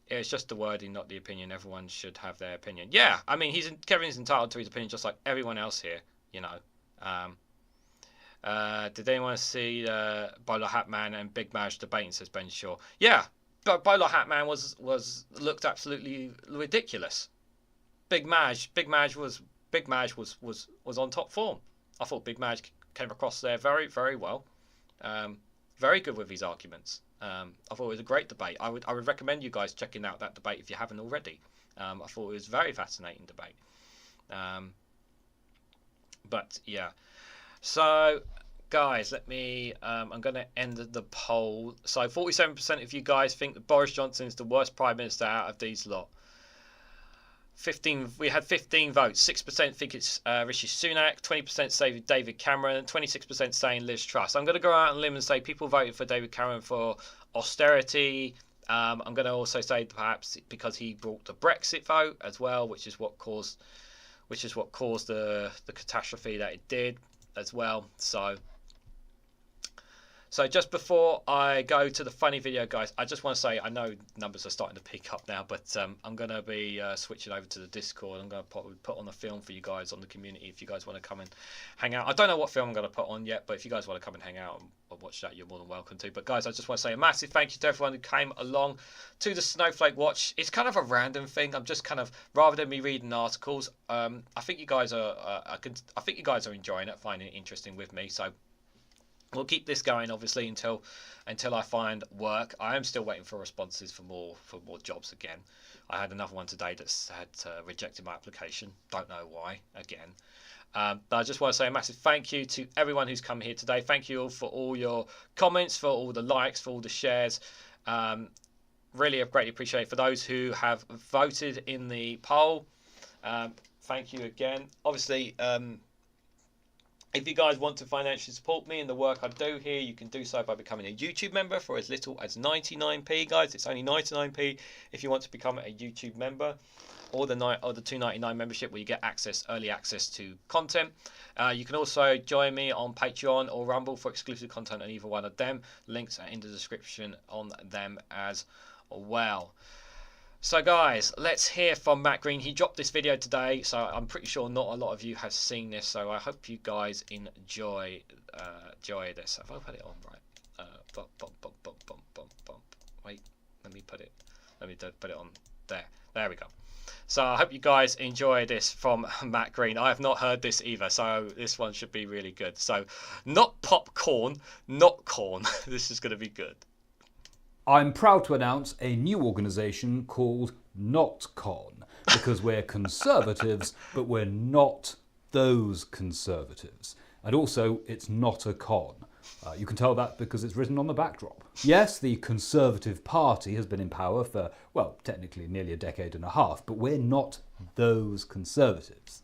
it's just the wording, not the opinion. Everyone should have their opinion. Yeah, I mean, Kevin's entitled to his opinion, just like everyone else here. You know. Did anyone see Bowler Hatman and Big Madge debating? Says Ben Shaw. Yeah. But Bowler Hatman looked absolutely ridiculous. Big Madge was on top form. I thought Big Madge came across there very, very well. Very good with his arguments. I thought it was a great debate. I would recommend you guys checking out that debate if you haven't already. I thought it was a very fascinating debate. But yeah, so. Guys, let me. I'm going to end the poll. So, 47% of you guys think that Boris Johnson is the worst Prime Minister out of these lot. 15. We had 15 votes. 6% think it's Rishi Sunak. 20% say David Cameron. 26% saying Liz Truss. I'm going to go out on a limb and say people voted for David Cameron for austerity. I'm going to also say perhaps because he brought the Brexit vote as well, which is what caused the catastrophe that it did as well. So just before I go to the funny video, guys, I just want to say, I know numbers are starting to pick up now, but I'm going to be switching over to the Discord. I'm going to put on a film for you guys on the community if you guys want to come and hang out. I don't know what film I'm going to put on yet, but if you guys want to come and hang out and watch that, you're more than welcome to. But guys, I just want to say a massive thank you to everyone who came along to the Snowflake Watch. It's kind of a random thing. I'm just kind of, rather than me reading articles, I think you guys are enjoying it, finding it interesting with me. So we'll keep this going, obviously, until I find work. I am still waiting for responses for more jobs again. I had another one today that had rejected my application. Don't know why, again. But I just want to say a massive thank you to everyone who's come here today. Thank you all for all your comments, for all the likes, for all the shares. Really greatly appreciate it. For those who have voted in the poll, thank you again. Obviously, if you guys want to financially support me and the work I do here, you can do so by becoming a YouTube member for as little as 99p, guys. It's only 99p if you want to become a YouTube member, or the $2.99 membership where you get early access to content. You can also join me on Patreon or Rumble for exclusive content on either one of them. Links are in the description on them as well. So guys, let's hear from Matt Green. He dropped this video today, so I'm pretty sure not a lot of you have seen this, so I hope you guys enjoy this. Have I put it on right? Wait, let me put it on there. There we go. So I hope you guys enjoy this from Matt Green. I have not heard this either, so this one should be really good. So, not popcorn, not corn. This is going to be good. I'm proud to announce a new organisation called NotCon, because we're conservatives, but we're not those conservatives. And also, it's not a con. You can tell that because it's written on the backdrop. Yes, the Conservative Party has been in power for, well, technically nearly a decade and a half, but we're not those conservatives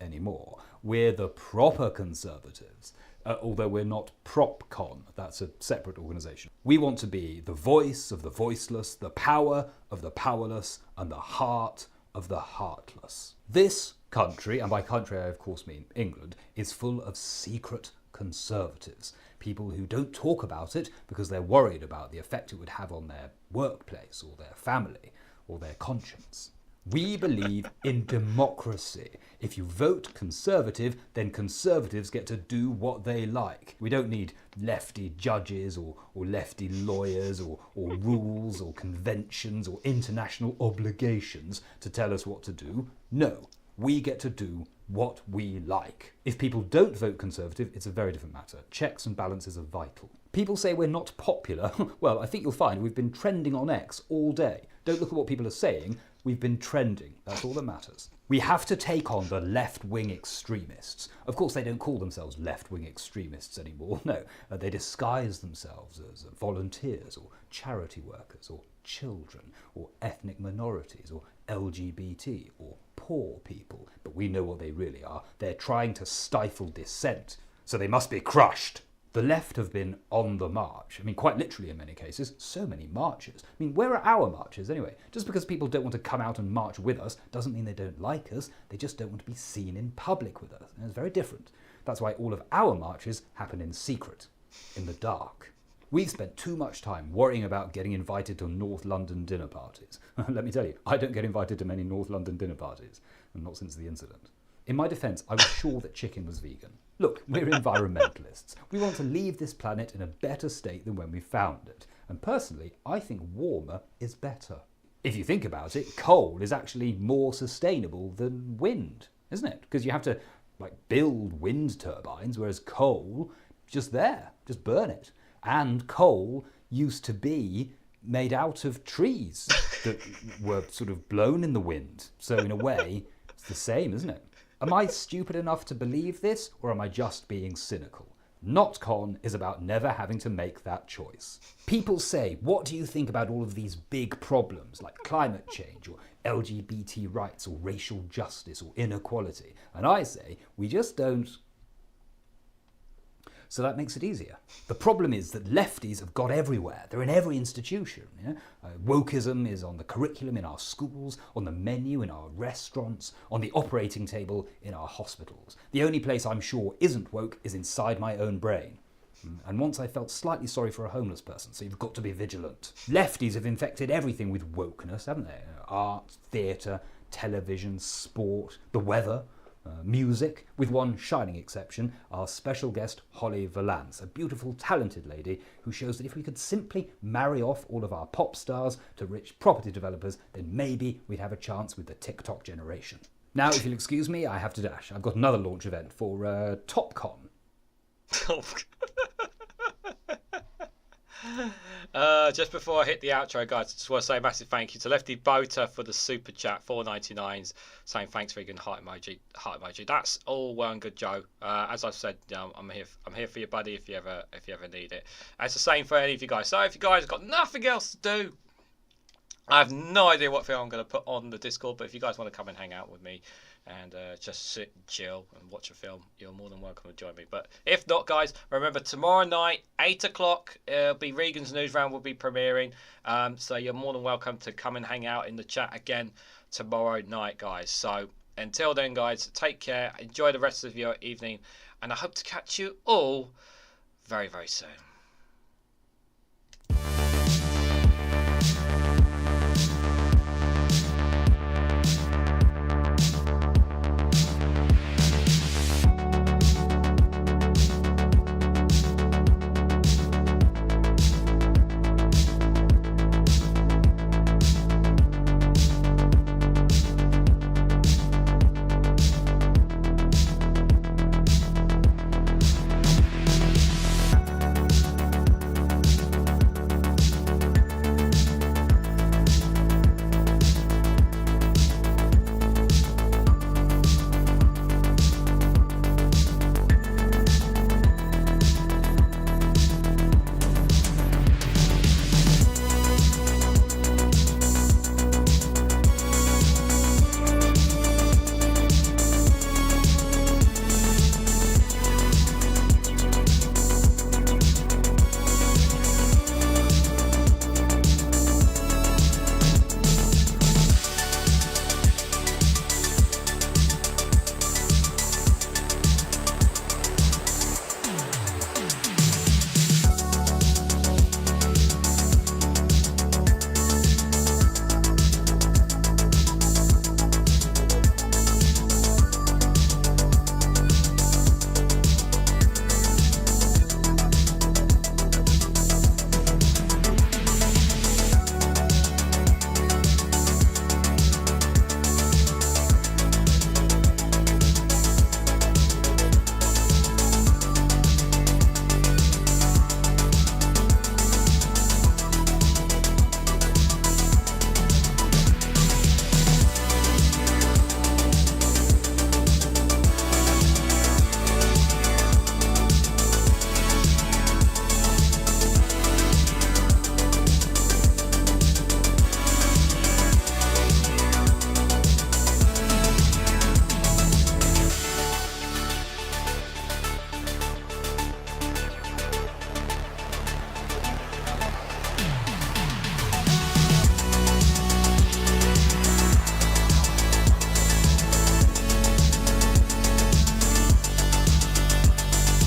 anymore. We're the proper conservatives. Although we're not Popcon, that's a separate organisation. We want to be the voice of the voiceless, the power of the powerless, and the heart of the heartless. This country, and by country I of course mean England, is full of secret conservatives. People who don't talk about it because they're worried about the effect it would have on their workplace or their family or their conscience. We believe in democracy. If you vote Conservative, then Conservatives get to do what they like. We don't need lefty judges or lefty lawyers or rules or conventions or international obligations to tell us what to do. No, we get to do what we like. If people don't vote Conservative, it's a very different matter. Checks and balances are vital. People say we're not popular. Well, I think you'll find we've been trending on X all day. Don't look at what people are saying. We've been trending. That's all that matters. We have to take on the left-wing extremists. Of course, they don't call themselves left-wing extremists anymore. No, they disguise themselves as volunteers or charity workers or children or ethnic minorities or LGBT or poor people. But we know what they really are. They're trying to stifle dissent, so they must be crushed. The left have been on the march. I mean, quite literally in many cases. So many marches. I mean, where are our marches anyway? Just because people don't want to come out and march with us doesn't mean they don't like us. They just don't want to be seen in public with us. And it's very different. That's why all of our marches happen in secret, in the dark. We've spent too much time worrying about getting invited to North London dinner parties. Let me tell you, I don't get invited to many North London dinner parties, and not since the incident. In my defence, I was sure that chicken was vegan. Look, we're environmentalists. We want to leave this planet in a better state than when we found it. And personally, I think warmer is better. If you think about it, coal is actually more sustainable than wind, isn't it? Because you have to build wind turbines, whereas coal, just there, just burn it. And coal used to be made out of trees that were sort of blown in the wind. So in a way, it's the same, isn't it? Am I stupid enough to believe this, or am I just being cynical? NotCon is about never having to make that choice. People say, what do you think about all of these big problems like climate change or LGBT rights or racial justice or inequality? And I say, we just don't. So that makes it easier. The problem is that lefties have got everywhere. They're in every institution. Yeah? Wokeism is on the curriculum in our schools, on the menu in our restaurants, on the operating table in our hospitals. The only place I'm sure isn't woke is inside my own brain. And once I felt slightly sorry for a homeless person, so you've got to be vigilant. Lefties have infected everything with wokeness, haven't they? Art, theatre, television, sport, the weather. Music, with one shining exception, our special guest Holly Valance, a beautiful, talented lady who shows that if we could simply marry off all of our pop stars to rich property developers, then maybe we'd have a chance with the TikTok generation. Now, if you'll excuse me, I have to dash. I've got another launch event for Popcon. Just before I hit the outro, guys, I just want to say a massive thank you to Lefty Boater for the super chat, $4.99, saying thanks, Regan, heart emoji. That's all well and good, Joe. As I've said, I'm here for you, buddy, if you ever need it. And it's the same for any of you guys. So if you guys have got nothing else to do, I have no idea what film I'm going to put on the Discord, but if you guys want to come and hang out with me and just sit and chill and watch a film, you're more than welcome to join me. But if not, guys, remember tomorrow night, 8 o'clock, it'll be Regan's News Round will be premiering. So you're more than welcome to come and hang out in the chat again tomorrow night, guys. So until then, guys, take care, enjoy the rest of your evening, and I hope to catch you all very, very soon.